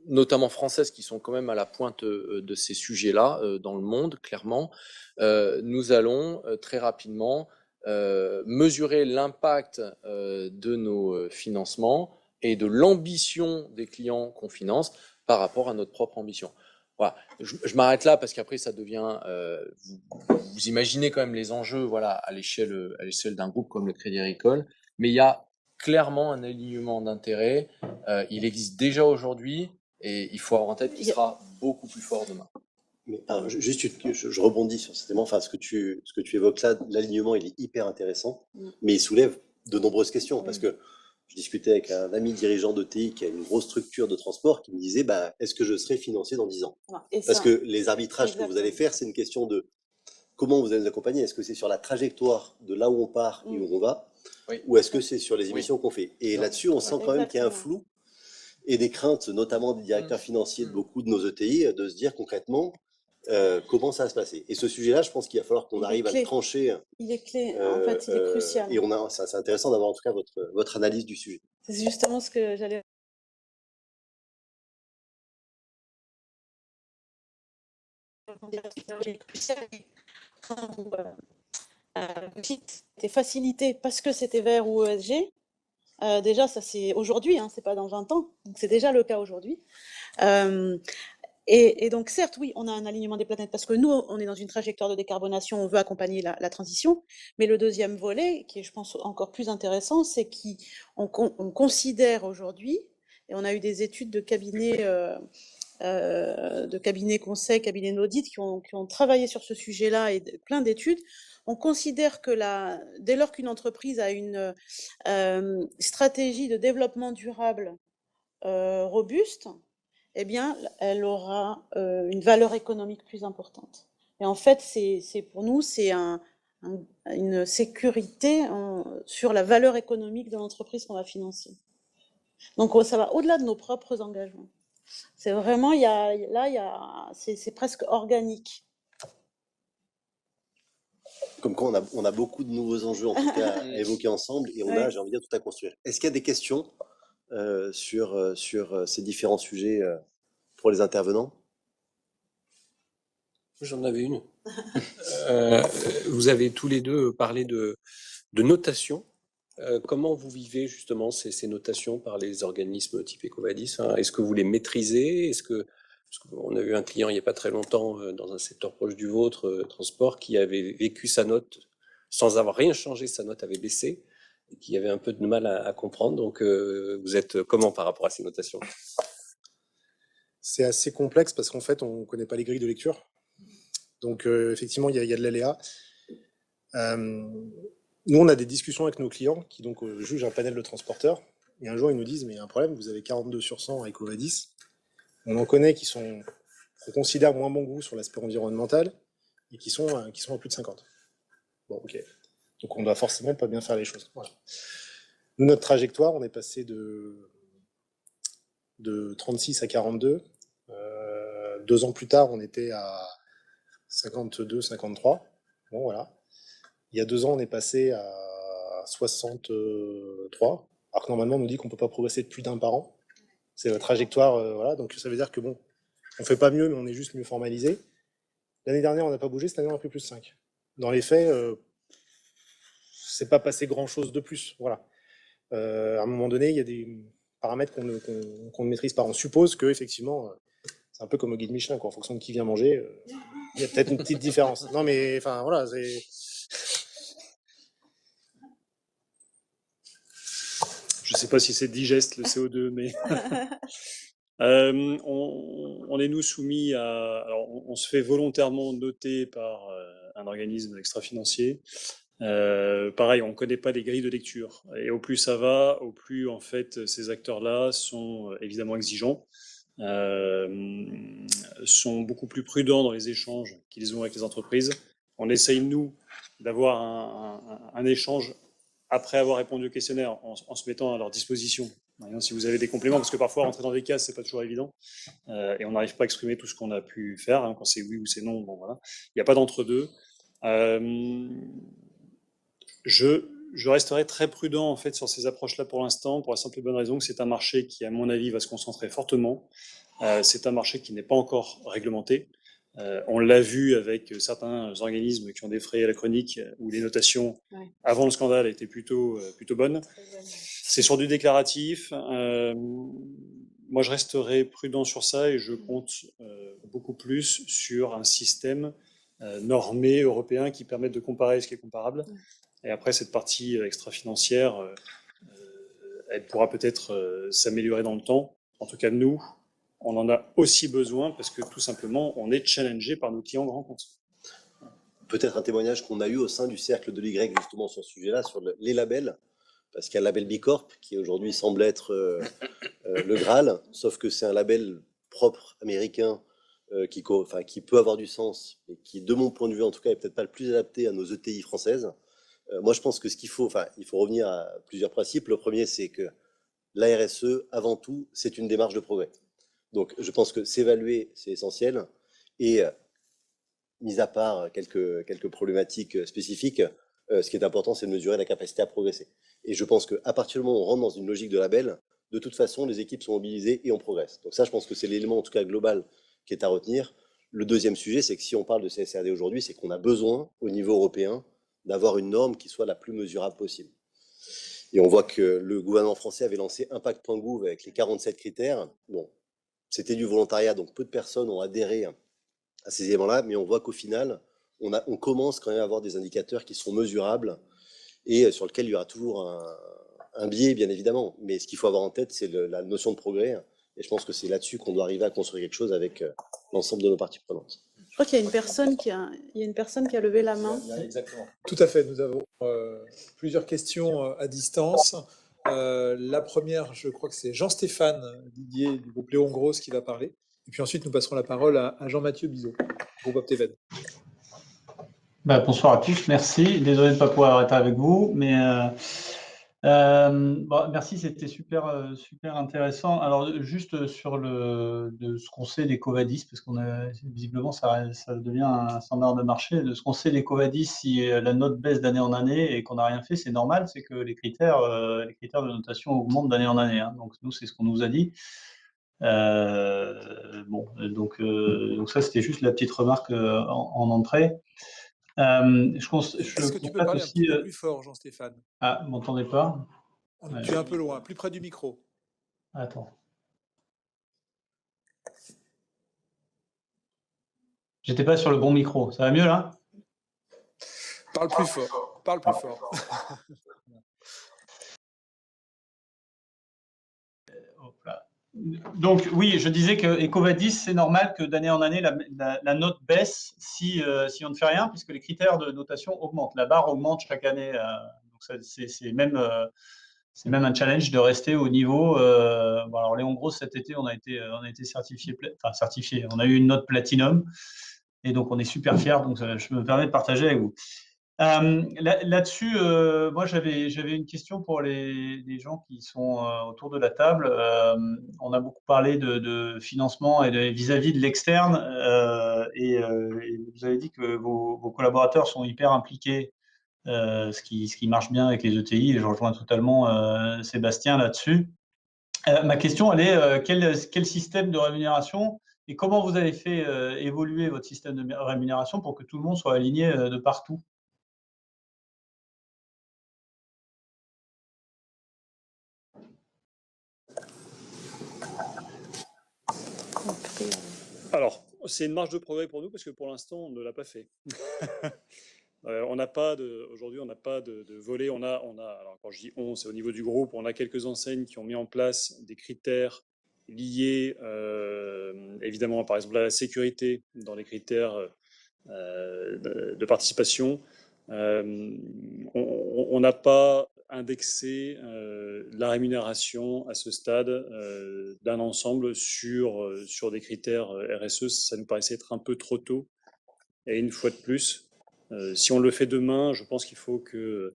notamment françaises, qui sont quand même à la pointe de ces sujets-là dans le monde, clairement, nous allons très rapidement mesurer l'impact de nos financements et de l'ambition des clients qu'on finance par rapport à notre propre ambition. Voilà. Je m'arrête là parce qu'après ça devient, vous imaginez quand même les enjeux, voilà, à l'échelle d'un groupe comme le Crédit Agricole, mais il y a clairement un alignement d'intérêts. Il existe déjà aujourd'hui et il faut avoir en tête qu'il sera beaucoup plus fort demain. Mais, juste, je rebondis sur cet élément. Enfin, ce que tu évoques là, l'alignement, il est hyper intéressant, mais il soulève de nombreuses questions parce que je discutais avec un ami dirigeant d'ETI qui a une grosse structure de transport qui me disait, bah, est-ce que je serai financé dans 10 ans? Parce que les arbitrages que vous allez faire, c'est une question de comment vous allez nous accompagner. Est-ce que c'est sur la trajectoire de là où on part et où on va, ou est-ce que c'est sur les émissions qu'on fait? Et là-dessus, on sent quand même qu'il y a un flou et des craintes, notamment des directeurs financiers de beaucoup de nos ETI, de se dire concrètement comment ça va se passer. Et ce sujet-là, je pense qu'il va falloir qu'on arrive à le trancher. Il est clé, en fait, il est crucial. Et c'est intéressant d'avoir en tout cas votre analyse du sujet. C'est justement ce que j'allais. C'était facilité parce que c'était vert ou ESG. Déjà, ça c'est aujourd'hui, hein, c'est pas dans 20 ans, donc c'est déjà le cas aujourd'hui. Et donc, certes, oui, on a un alignement des planètes parce que nous, on est dans une trajectoire de décarbonation, on veut accompagner la transition. Mais le deuxième volet, qui est, je pense, encore plus intéressant, c'est qu'on considère aujourd'hui, et on a eu des études de cabinets conseils, cabinets d'audit qui ont travaillé sur ce sujet-là et plein d'études. On considère que dès lors qu'une entreprise a une stratégie de développement durable robuste, eh bien, elle aura une valeur économique plus importante. Et en fait, pour nous, c'est une sécurité sur la valeur économique de l'entreprise qu'on va financer. Donc, ça va au-delà de nos propres engagements. C'est vraiment, c'est presque organique. Comme quoi, on a beaucoup de nouveaux enjeux, en tout cas, à évoquer ensemble, et on a, j'ai envie de dire, tout à construire. Est-ce qu'il y a des questions sur ces différents sujets pour les intervenants? J'en avais une. Vous avez tous les deux parlé de notation. Comment vous vivez justement ces notations par les organismes type EcoVadis, hein? Est-ce que vous les maîtrisez? Parce qu'on a eu un client il n'y a pas très longtemps dans un secteur proche du vôtre, transport, qui avait vécu sa note sans avoir rien changé, sa note avait baissé, et qui avait un peu de mal à comprendre. Donc vous êtes comment par rapport à ces notations? C'est assez complexe parce qu'en fait, on ne connaît pas les grilles de lecture. Donc, effectivement, il y a de l'aléa. Nous, on a des discussions avec nos clients qui donc jugent un panel de transporteurs. Et un jour, ils nous disent, mais il y a un problème, vous avez 42 sur 100 à EcoVadis. On en connaît qu'on considère moins bon goût sur l'aspect environnemental et qui sont à plus de 50. Bon, ok. Donc, on doit forcément pas bien faire les choses. Voilà. Nous, notre trajectoire, on est passé de 36 à 42. 2 ans plus tard, on était à 52, 53. Bon, voilà. Il y a 2 ans, on est passé à 63. Alors que normalement, on nous dit qu'on ne peut pas progresser de plus d'un par an. C'est la trajectoire, voilà. Donc ça veut dire que bon, on ne fait pas mieux, mais on est juste mieux formalisé. L'année dernière, on n'a pas bougé. Cette année, on a fait plus 5. Dans les faits, c'est pas passé grand-chose de plus. Voilà. À un moment donné, il y a des paramètres qu'on ne maîtrise pas. On suppose que effectivement, c'est un peu comme au guide Michelin, quoi. En fonction de qui vient manger, il y a peut-être une petite différence. Non, mais enfin voilà, c'est. Je ne sais pas si c'est digeste le CO2, mais on est nous soumis à. Alors, on se fait volontairement noter par un organisme extra-financier. Pareil, on ne connaît pas les grilles de lecture. Et au plus ça va, au plus en fait ces acteurs-là sont évidemment exigeants, sont beaucoup plus prudents dans les échanges qu'ils ont avec les entreprises. On essaye, nous, d'avoir un échange après avoir répondu au questionnaire en se mettant à leur disposition. Si vous avez des compléments, parce que parfois rentrer dans des cases, c'est pas toujours évident, et on n'arrive pas à exprimer tout ce qu'on a pu faire, hein, quand c'est oui ou c'est non, bon voilà. Il n'y a pas d'entre-deux. Je resterai très prudent en fait sur ces approches-là pour l'instant, pour la simple et bonne raison que c'est un marché qui, à mon avis, va se concentrer fortement C'est un marché qui n'est pas encore réglementé. On l'a vu avec certains organismes qui ont défrayé la chronique où les notations avant le scandale étaient plutôt bonnes. C'est sur du déclaratif. Moi, je resterai prudent sur ça et je compte beaucoup plus sur un système normé européen qui permette de comparer ce qui est comparable. Et après, cette partie extra-financière, elle pourra peut-être s'améliorer dans le temps. En tout cas, nous, on en a aussi besoin parce que tout simplement, on est challengé par nos clients grands comptes. Peut-être un témoignage qu'on a eu au sein du cercle de l'Y justement sur ce sujet-là, sur les labels, parce qu'il y a le label Bicorp qui aujourd'hui semble être le Graal, sauf que c'est un label propre américain qui peut avoir du sens, et qui, de mon point de vue en tout cas, est peut-être pas le plus adapté à nos ETI françaises. Moi, je pense que il faut revenir à plusieurs principes. Le premier, c'est que la RSE, avant tout, c'est une démarche de progrès. Donc, je pense que s'évaluer, c'est essentiel. Et, mis à part quelques problématiques spécifiques, ce qui est important, c'est de mesurer la capacité à progresser. Et je pense qu'à partir du moment où on rentre dans une logique de label, de toute façon, les équipes sont mobilisées et on progresse. Donc ça, je pense que c'est l'élément, en tout cas global, qui est à retenir. Le deuxième sujet, c'est que si on parle de CSRD aujourd'hui, c'est qu'on a besoin, au niveau européen, d'avoir une norme qui soit la plus mesurable possible. Et on voit que le gouvernement français avait lancé Impact.gouv avec les 47 critères. Bon, c'était du volontariat, donc peu de personnes ont adhéré à ces éléments-là, mais on voit qu'au final, on commence quand même à avoir des indicateurs qui sont mesurables et sur lesquels il y aura toujours un biais, bien évidemment. Mais ce qu'il faut avoir en tête, c'est la notion de progrès. Et je pense que c'est là-dessus qu'on doit arriver à construire quelque chose avec l'ensemble de nos parties prenantes. Je crois qu'il y a une personne qui a levé la main. Exactement. Tout à fait. Nous avons plusieurs questions à distance. La première, je crois que c'est Jean-Stéphane Didier du groupe Léon Grosse qui va parler. Et puis ensuite, nous passerons la parole à Jean-Mathieu Bizot, groupe Opteven. Bonsoir à tous, merci. Désolé de ne pas pouvoir être avec vous, mais merci, c'était super intéressant. Alors, juste sur ce qu'on sait des Covadis, parce qu'on a visiblement ça devient un standard de marché, de ce qu'on sait des Covadis, si la note baisse d'année en année et qu'on n'a rien fait, c'est normal, c'est que les critères de notation augmentent d'année en année. Hein. Donc, nous, c'est ce qu'on nous a dit. Donc ça, c'était juste la petite remarque en entrée. Est-ce que tu peux parler un petit peu plus fort, Jean-Stéphane? Ah, vous m'entendez pas? Tu es un peu loin, plus près du micro. Attends. J'étais pas sur le bon micro. Ça va mieux là? Parle plus fort. Parle plus fort. Donc oui, je disais que Ecovadis, c'est normal que d'année en année, la note baisse si on ne fait rien, puisque les critères de notation augmentent. La barre augmente chaque année. Donc c'est même un challenge de rester au niveau. Alors Léon Grosse, cet été, on a été certifié, on a eu une note platinum, et donc on est super fiers. Donc je me permets de partager avec vous. Là-dessus, moi j'avais une question pour les gens qui sont autour de la table. On a beaucoup parlé de financement et vis-à-vis de l'externe, et vous avez dit que vos collaborateurs sont hyper impliqués, ce qui marche bien avec les ETI, et je rejoins totalement Sébastien là-dessus. Ma question, elle est quel système de rémunération et comment vous avez fait évoluer votre système de rémunération pour que tout le monde soit aligné de partout? Alors, c'est une marge de progrès pour nous parce que pour l'instant, on ne l'a pas fait. Aujourd'hui, on n'a pas de volet. Alors quand je dis on, c'est au niveau du groupe, on a quelques enseignes qui ont mis en place des critères liés, évidemment, par exemple, à la sécurité dans les critères de participation. On n'a pas indexer la rémunération à ce stade d'un ensemble sur des critères RSE. Ça nous paraissait être un peu trop tôt. Et une fois de plus, si on le fait demain, je pense qu'il faut que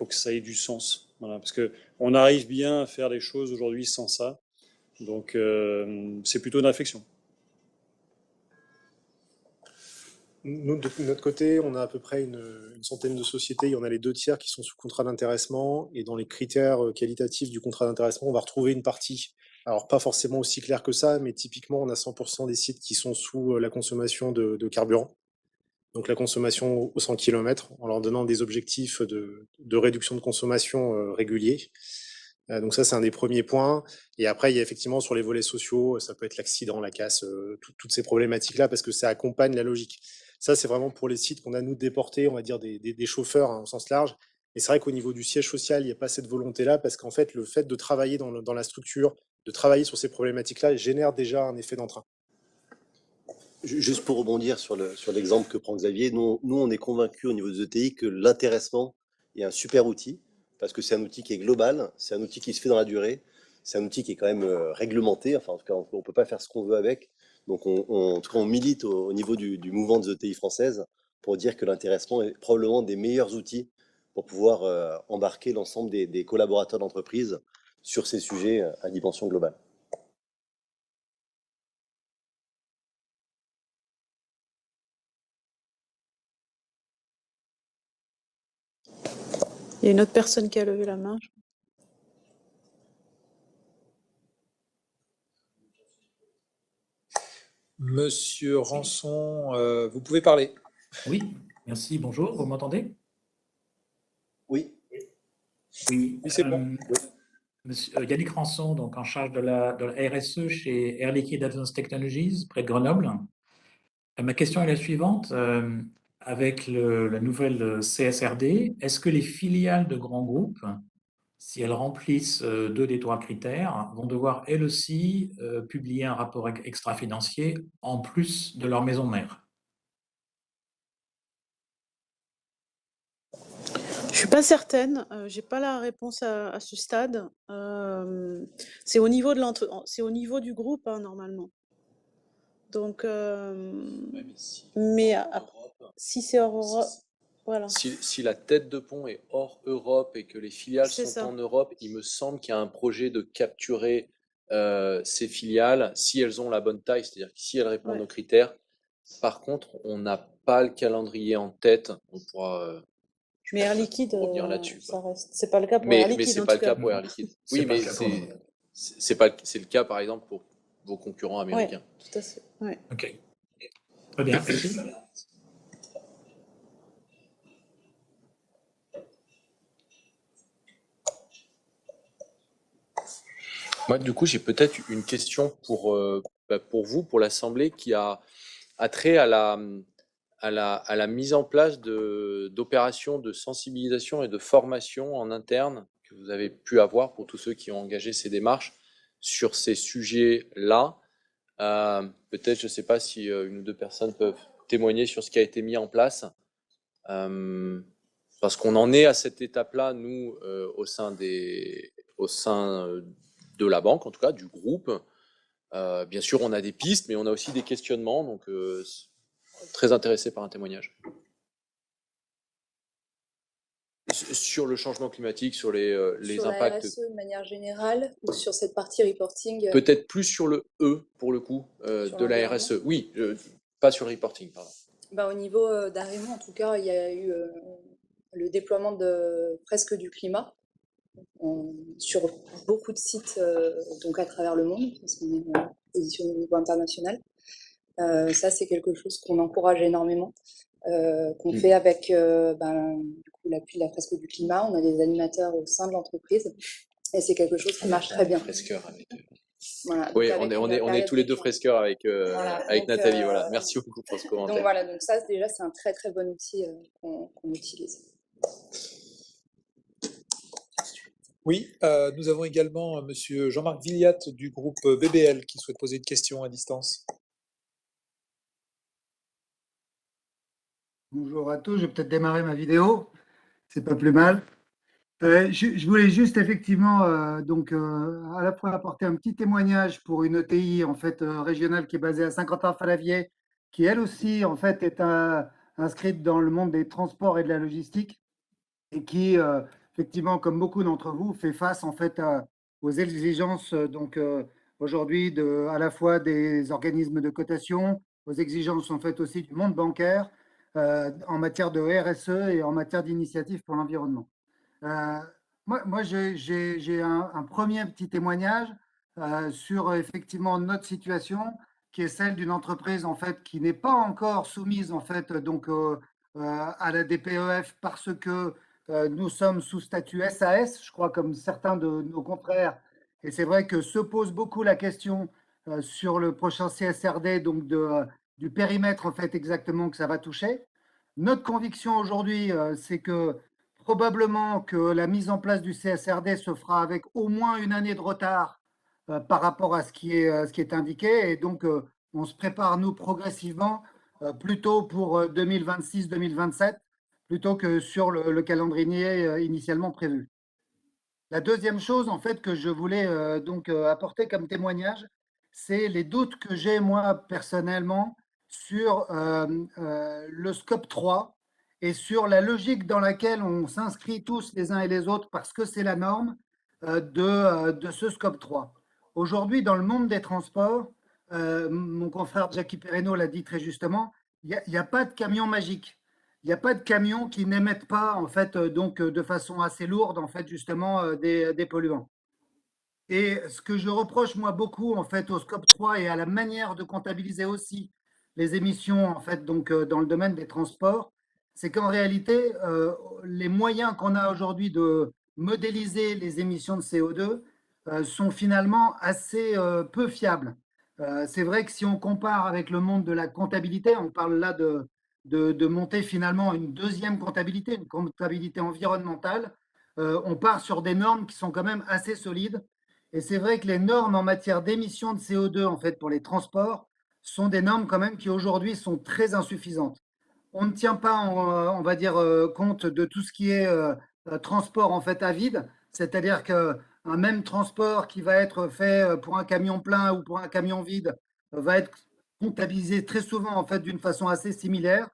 ça ait du sens. Voilà, parce qu'on arrive bien à faire les choses aujourd'hui sans ça. Donc, c'est plutôt une réflexion. Nous, de notre côté, on a à peu près une centaine de sociétés. Il y en a les 2/3 qui sont sous contrat d'intéressement. Et dans les critères qualitatifs du contrat d'intéressement, on va retrouver une partie Alors, pas forcément aussi clair que ça, mais typiquement, on a 100% des sites qui sont sous la consommation de carburant. Donc, la consommation au 100 km, en leur donnant des objectifs de réduction de consommation réguliers. Donc ça, c'est un des premiers points. Et après, il y a effectivement sur les volets sociaux, ça peut être l'accident, la casse, toutes ces problématiques-là, parce que ça accompagne la logique. Ça, c'est vraiment pour les sites qu'on a, nous, déportés, on va dire des chauffeurs hein, au sens large. Et c'est vrai qu'au niveau du siège social, il n'y a pas cette volonté-là, parce qu'en fait, le fait de travailler dans la structure, de travailler sur ces problématiques-là, génère déjà un effet d'entrain. Juste pour rebondir sur l'exemple que prend Xavier, nous on est convaincus au niveau des ETI que l'intéressement est un super outil, parce que c'est un outil qui est global, c'est un outil qui se fait dans la durée, c'est un outil qui est quand même réglementé, enfin en tout cas on ne peut pas faire ce qu'on veut avec. Donc en tout cas on milite au niveau du mouvement des ETI françaises pour dire que l'intéressement est probablement des meilleurs outils pour pouvoir embarquer l'ensemble des collaborateurs d'entreprise sur ces sujets à dimension globale. Il y a une autre personne qui a levé la main. Monsieur Rançon, vous pouvez parler. Oui, merci, bonjour, vous m'entendez? Oui. Oui, Oui, c'est bon. Monsieur Yannick Rançon, donc en charge de la RSE chez Air Liquide Advanced Technologies, près de Grenoble. Ma question est la suivante. Avec la nouvelle CSRD, est-ce que les filiales de grands groupes, si elles remplissent 2 des 3 critères, vont devoir elles aussi publier un rapport extra-financier en plus de leur maison mère? Je suis pas certaine, j'ai pas la réponse à ce stade. C'est au niveau du groupe hein, normalement. Donc, mais si c'est hors Europe, voilà. Si la tête de pont est hors Europe et que les filiales C'est sont ça. en Europe, il me semble qu'il y a un projet de capturer ces filiales si elles ont la bonne taille, c'est-à-dire que si elles répondent Ouais. aux critères. Par contre, on n'a pas le calendrier en tête. On pourra Mais Air Liquide, revenir là-dessus. ça reste. C'est pas le cas pour Air Mais Liquide c'est en pas tout le cas cas. pour Air Liquide. C'est Oui, pas le mais cas pour nous. c'est le cas par exemple pour vos concurrents américains. Ouais, tout à fait. Ouais. Ok. Très bien, merci. Moi, du coup, j'ai peut-être une question pour vous, pour l'Assemblée, qui a trait à la mise en place d'opérations de sensibilisation et de formation en interne que vous avez pu avoir pour tous ceux qui ont engagé ces démarches sur ces sujets-là. Peut-être, je ne sais pas si une ou deux personnes peuvent témoigner sur ce qui a été mis en place. Parce qu'on en est à cette étape-là, nous, au sein de la banque, en tout cas, du groupe. Bien sûr, on a des pistes, mais on a aussi des questionnements, donc très intéressé par un témoignage. Sur le changement climatique, sur les sur impacts. la RSE de manière générale ou sur cette partie reporting Peut-être plus sur le E, pour le coup, de la RSE. Oui, pas sur le reporting, pardon. Au niveau d'Arrimon, en tout cas, il y a eu le déploiement de presque du climat sur beaucoup de sites donc à travers le monde, parce qu'on est positionné au niveau international. Ça, c'est quelque chose qu'on encourage énormément, qu'on fait avec du coup, l'appui de la fresque du climat. On a des animateurs au sein de l'entreprise et c'est quelque chose qui marche très bien. Fresqueur avec. Voilà, Oui, on est tous les deux fresqueurs avec, avec Nathalie. Voilà. Merci beaucoup pour ce commentaire. Donc voilà, donc ça déjà c'est un très très bon outil qu'on utilise. Oui, nous avons également monsieur Jean-Marc Villiat du groupe BBL qui souhaite poser une question à distance. Bonjour à tous, je vais peut-être démarrer ma vidéo, c'est pas plus mal. Je voulais juste effectivement à la fois apporter un petit témoignage pour une ETI en fait régionale qui est basée à Saint-Quentin-Fallavier, qui elle aussi en fait est inscrite dans le monde des transports et de la logistique et qui effectivement comme beaucoup d'entre vous fait face en fait aux exigences aujourd'hui à la fois des organismes de cotation, aux exigences en fait aussi du monde bancaire en matière de RSE et en matière d'initiative pour l'environnement. Moi j'ai un premier petit témoignage. sur effectivement notre situation, qui est celle d'une entreprise en fait qui n'est pas encore soumise en fait donc à la DPEF parce que nous sommes sous statut SAS, je crois comme certains de nos confrères. Et c'est vrai que se pose beaucoup la question sur le prochain CSRD, donc du périmètre en fait exactement que ça va toucher. Notre conviction aujourd'hui, c'est que probablement que la mise en place du CSRD se fera avec au moins une année de retard par rapport à ce qui est indiqué. Et donc, on se prépare, nous, progressivement, plutôt pour 2026-2027, plutôt que sur le calendrier initialement prévu. La deuxième chose, en fait, que je voulais donc apporter comme témoignage, c'est les doutes que j'ai, moi, personnellement, sur le scope 3 et sur la logique dans laquelle on s'inscrit tous les uns et les autres parce que c'est la norme de ce scope 3. Aujourd'hui, dans le monde des transports, mon confrère Jackie Perreno l'a dit très justement, il n'y a pas de camion magique. Il n'y a pas de camions qui n'émettent pas, en fait, donc de façon assez lourde, en fait, justement, des polluants. Et ce que je reproche, moi, beaucoup, en fait, au scope 3 et à la manière de comptabiliser aussi les émissions, en fait, donc dans le domaine des transports, c'est qu'en réalité, les moyens qu'on a aujourd'hui de modéliser les émissions de CO2 sont finalement assez peu fiables. C'est vrai que si on compare avec le monde de la comptabilité, on parle là de monter finalement une deuxième comptabilité, une comptabilité environnementale, on part sur des normes qui sont quand même assez solides. Et c'est vrai que les normes en matière d'émissions de CO2 en fait, pour les transports sont des normes quand même qui aujourd'hui sont très insuffisantes. On ne tient pas, on va dire, compte de tout ce qui est transport en fait à vide, c'est-à-dire qu'un même transport qui va être fait pour un camion plein ou pour un camion vide va être comptabilisé très souvent en fait d'une façon assez similaire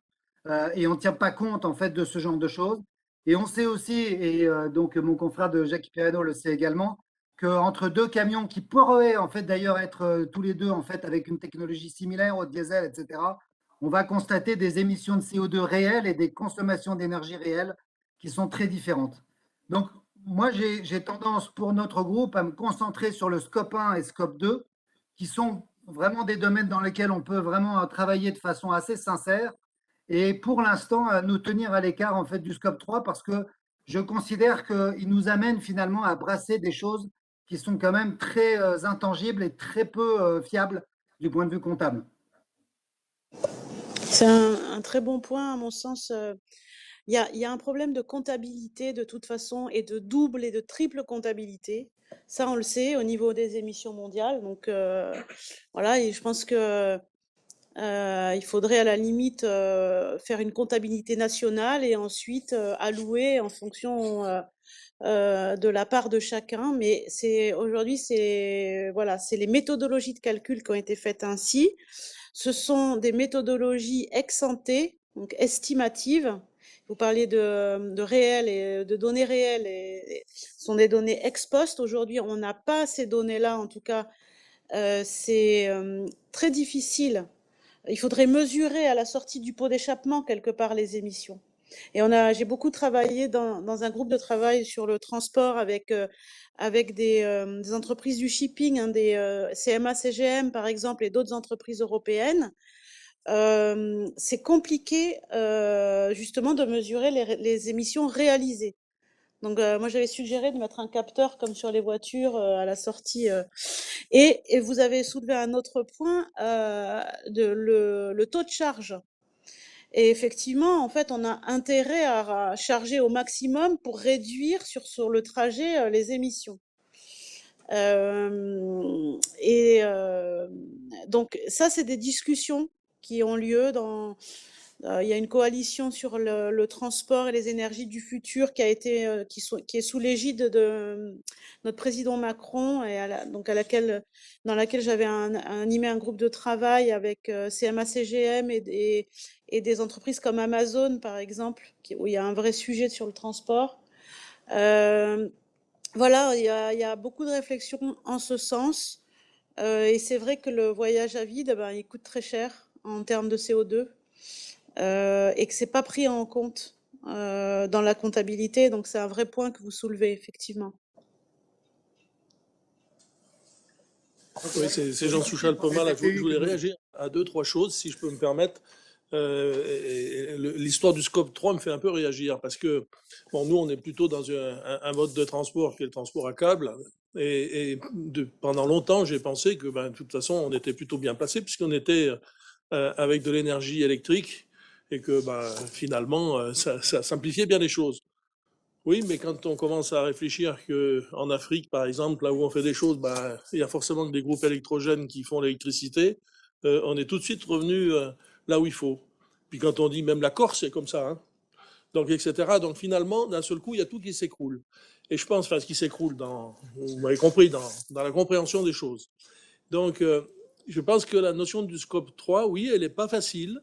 et on ne tient pas compte en fait de ce genre de choses. Et on sait aussi, et donc mon confrère de Jackie Perreno le sait également, qu'entre deux camions qui pourraient en fait d'ailleurs être tous les deux en fait avec une technologie similaire au diesel, etc., on va constater des émissions de CO2 réelles et des consommations d'énergie réelles qui sont très différentes. Donc, moi, j'ai tendance pour notre groupe à me concentrer sur le scope 1 et scope 2, qui sont vraiment des domaines dans lesquels on peut vraiment travailler de façon assez sincère. Et pour l'instant, à nous tenir à l'écart en fait du scope 3 parce que je considère qu'il nous amène finalement à brasser des choses qui sont quand même très intangibles et très peu fiables du point de vue comptable. C'est un très bon point, à mon sens. Il y a un problème de comptabilité de toute façon et de double et de triple comptabilité. Ça, on le sait au niveau des émissions mondiales. Donc voilà, et je pense que il faudrait à la limite faire une comptabilité nationale et ensuite allouer en fonction de la part de chacun. Mais aujourd'hui, voilà, c'est les méthodologies de calcul qui ont été faites ainsi. Ce sont des méthodologies ex ante, donc estimatives. Vous parliez de réel et de données réelles, et ce sont des données ex post. Aujourd'hui, on n'a pas ces données-là, en tout cas, c'est très difficile. Il faudrait mesurer à la sortie du pot d'échappement quelque part les émissions. Et j'ai beaucoup travaillé dans un groupe de travail sur le transport avec des entreprises du shipping, des CMA, CGM par exemple, et d'autres entreprises européennes. C'est compliqué justement de mesurer les émissions réalisées. Donc moi j'avais suggéré de mettre un capteur comme sur les voitures à la sortie. Et vous avez soulevé un autre point, le taux de charge. Et effectivement, en fait, on a intérêt à charger au maximum pour réduire sur le trajet les émissions. Donc ça, c'est des discussions qui ont lieu il y a une coalition sur le transport et les énergies du futur qui est sous l'égide de notre président Macron et dans laquelle j'avais animé un groupe de travail avec CMA CGM et des entreprises comme Amazon par exemple, où il y a un vrai sujet sur le transport. Voilà, il y a beaucoup de réflexions en ce sens. Et c'est vrai que le voyage à vide, il coûte très cher en termes de CO2 et que c'est pas pris en compte dans la comptabilité. Donc c'est un vrai point que vous soulevez effectivement. Oui, c'est Jean Souchal Pomal. Je voulais réagir à 2-3 choses, si je peux me permettre. L'histoire du scope 3 me fait un peu réagir parce que bon, nous, on est plutôt dans un mode de transport qui est le transport à câble. Pendant longtemps, j'ai pensé que de toute façon, on était plutôt bien placé puisqu'on était avec de l'énergie électrique et que finalement, ça simplifiait bien les choses. Oui, mais quand on commence à réfléchir qu'en Afrique, par exemple, là où on fait des choses, il y a forcément que des groupes électrogènes qui font l'électricité, on est tout de suite revenu là où il faut. Puis quand on dit même la Corse, c'est comme ça, hein. Donc, etc. Donc finalement, d'un seul coup, il y a tout qui s'écroule. Et je pense, ce qui s'écroule, vous m'avez compris, dans la compréhension des choses. Donc, je pense que la notion du scope 3, oui, elle n'est pas facile,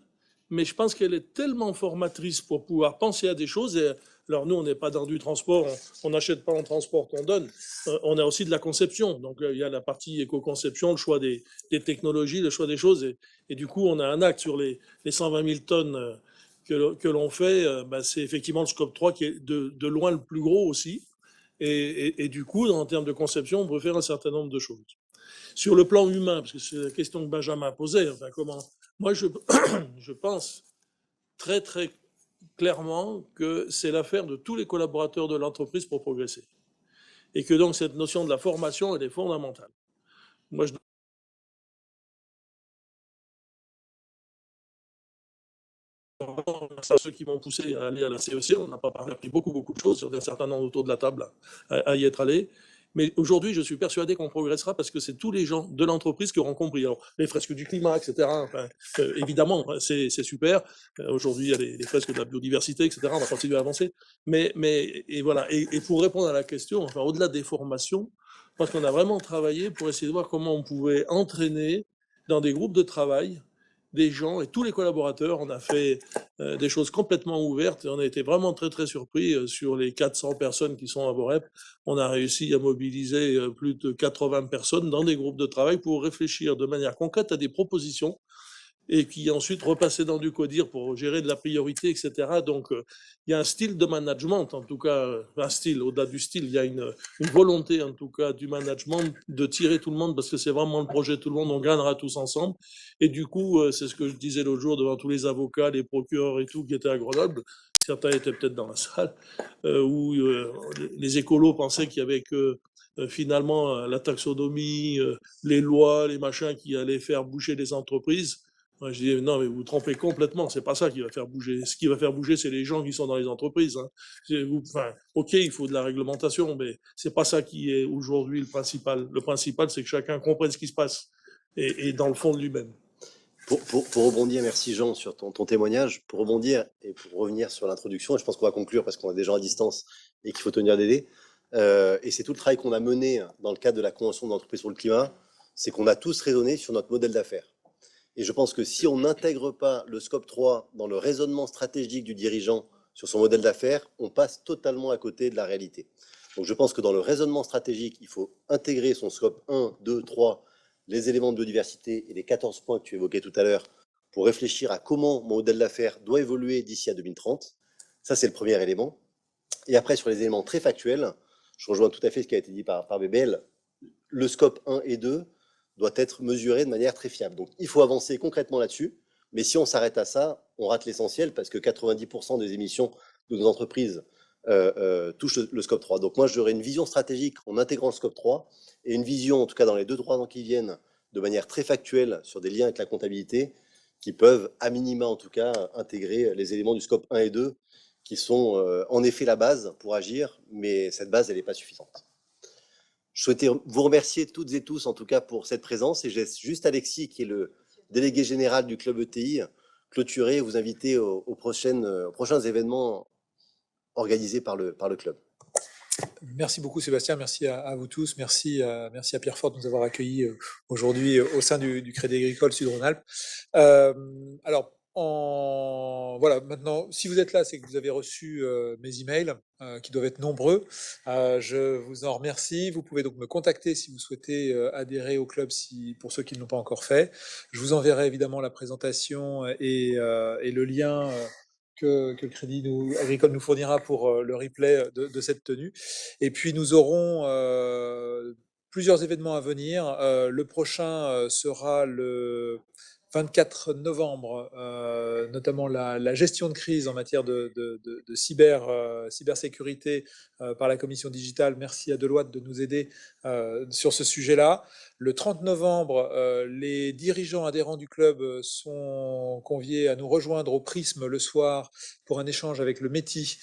mais je pense qu'elle est tellement formatrice pour pouvoir penser à des choses. Et, alors, nous, on n'est pas dans du transport, on n'achète pas en transport qu'on donne. On a aussi de la conception. Donc, il y a la partie éco-conception, le choix des technologies, le choix des choses. Et du coup, on a un acte sur les 120 000 tonnes que l'on fait. C'est effectivement le scope 3 qui est de loin le plus gros aussi. Et du coup, en termes de conception, on peut faire un certain nombre de choses. Sur le plan humain, parce que c'est la question que Benjamin posait, moi je pense très très clairement que c'est l'affaire de tous les collaborateurs de l'entreprise pour progresser. Et que donc cette notion de la formation, elle est fondamentale. Moi, à ceux qui m'ont poussé à aller à la CEC, on n'a pas appris beaucoup de choses sur un certain nombre autour de la table à y être allé. Mais aujourd'hui, je suis persuadé qu'on progressera parce que c'est tous les gens de l'entreprise qui auront compris. Alors, les fresques du climat, etc., évidemment, c'est super. Aujourd'hui, il y a les fresques de la biodiversité, etc., on va continuer à avancer. Et voilà. Et pour répondre à la question, au-delà des formations, je pense qu'on a vraiment travaillé pour essayer de voir comment on pouvait entraîner dans des groupes de travail des gens et tous les collaborateurs. On a fait des choses complètement ouvertes et on a été vraiment très très surpris sur les 400 personnes qui sont à Borep. On a réussi à mobiliser plus de 80 personnes dans des groupes de travail pour réfléchir de manière concrète à des propositions et qui ensuite repasser dans du CODIR pour gérer de la priorité, etc. Donc, il y a un style de management, en tout cas, un style, au-delà du style, il y a une volonté, en tout cas, du management de tirer tout le monde, parce que c'est vraiment le projet de tout le monde, on gagnera tous ensemble. Et du coup, c'est ce que je disais l'autre jour devant tous les avocats, les procureurs et tout, qui étaient à Grenoble, certains étaient peut-être dans la salle, où les écolos pensaient qu'il y avait que finalement la taxonomie, les lois, les machins qui allaient faire bouger les entreprises. Moi, je dis, non, mais vous vous trompez complètement, c'est pas ça qui va faire bouger. Ce qui va faire bouger, c'est les gens qui sont dans les entreprises, hein. Ok, il faut de la réglementation, mais c'est pas ça qui est aujourd'hui le principal. Le principal, c'est que chacun comprenne ce qui se passe et dans le fond de lui-même. Pour rebondir, merci Jean sur ton témoignage, pour rebondir et pour revenir sur l'introduction, et je pense qu'on va conclure parce qu'on a des gens à distance et qu'il faut tenir des délais, et c'est tout le travail qu'on a mené dans le cadre de la Convention d'entreprise pour le climat, c'est qu'on a tous raisonné sur notre modèle d'affaires. Et je pense que si on n'intègre pas le scope 3 dans le raisonnement stratégique du dirigeant sur son modèle d'affaires, on passe totalement à côté de la réalité. Donc je pense que dans le raisonnement stratégique, il faut intégrer son scope 1, 2, 3, les éléments de biodiversité et les 14 points que tu évoquais tout à l'heure pour réfléchir à comment mon modèle d'affaires doit évoluer d'ici à 2030. Ça, c'est le premier élément. Et après, sur les éléments très factuels, je rejoins tout à fait ce qui a été dit par BBL. Le scope 1 et 2 doit être mesuré de manière très fiable. Donc, il faut avancer concrètement là-dessus. Mais si on s'arrête à ça, on rate l'essentiel parce que 90% des émissions de nos entreprises touchent le scope 3. Donc, moi, j'aurais une vision stratégique en intégrant le scope 3 et une vision, en tout cas dans les 2-3 ans qui viennent, de manière très factuelle sur des liens avec la comptabilité qui peuvent, à minima en tout cas, intégrer les éléments du scope 1 et 2 qui sont en effet la base pour agir, mais cette base, elle n'est pas suffisante. Je souhaitais vous remercier toutes et tous, en tout cas, pour cette présence. Et j'ai juste Alexis, qui est le délégué général du club ETI, clôturer et vous inviter aux prochains événements organisés par le club. Merci beaucoup Sébastien, merci à vous tous, merci à Pierre Fort de nous avoir accueillis aujourd'hui au sein du Crédit Agricole Sud-Rhône-Alpes. Alors, voilà, maintenant, si vous êtes là, c'est que vous avez reçu mes emails qui doivent être nombreux. Je vous en remercie. Vous pouvez donc me contacter si vous souhaitez adhérer au club, pour ceux qui ne l'ont pas encore fait. Je vous enverrai évidemment la présentation et le lien que le Crédit Agricole nous fournira pour le replay de cette tenue. Et puis nous aurons plusieurs événements à venir. Le prochain sera le 24 novembre, notamment la gestion de crise en matière de cybersécurité par la commission digitale. Merci à Deloitte de nous aider sur ce sujet-là. Le 30 novembre, les dirigeants adhérents du club sont conviés à nous rejoindre au Prisme le soir pour un échange avec le METI.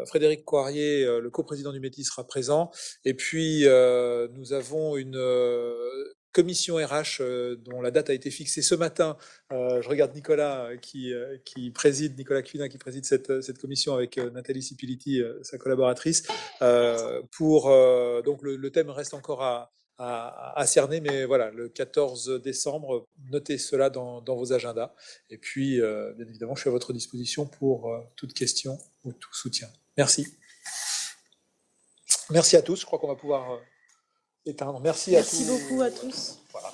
Frédéric Coirier, le coprésident du METI, sera présent. Et puis, nous avons une commission RH dont la date a été fixée ce matin. Je regarde Nicolas Nicolas Cuinin qui préside cette commission avec Nathalie Sipiliti, sa collaboratrice. Donc le thème reste encore à cerner, mais voilà, le 14 décembre, notez cela dans vos agendas. Et puis, bien évidemment, je suis à votre disposition pour toute question ou tout soutien. Merci. Merci à tous. Je crois qu'on va pouvoir éteindre. Merci à tous. Merci beaucoup à tous. Voilà.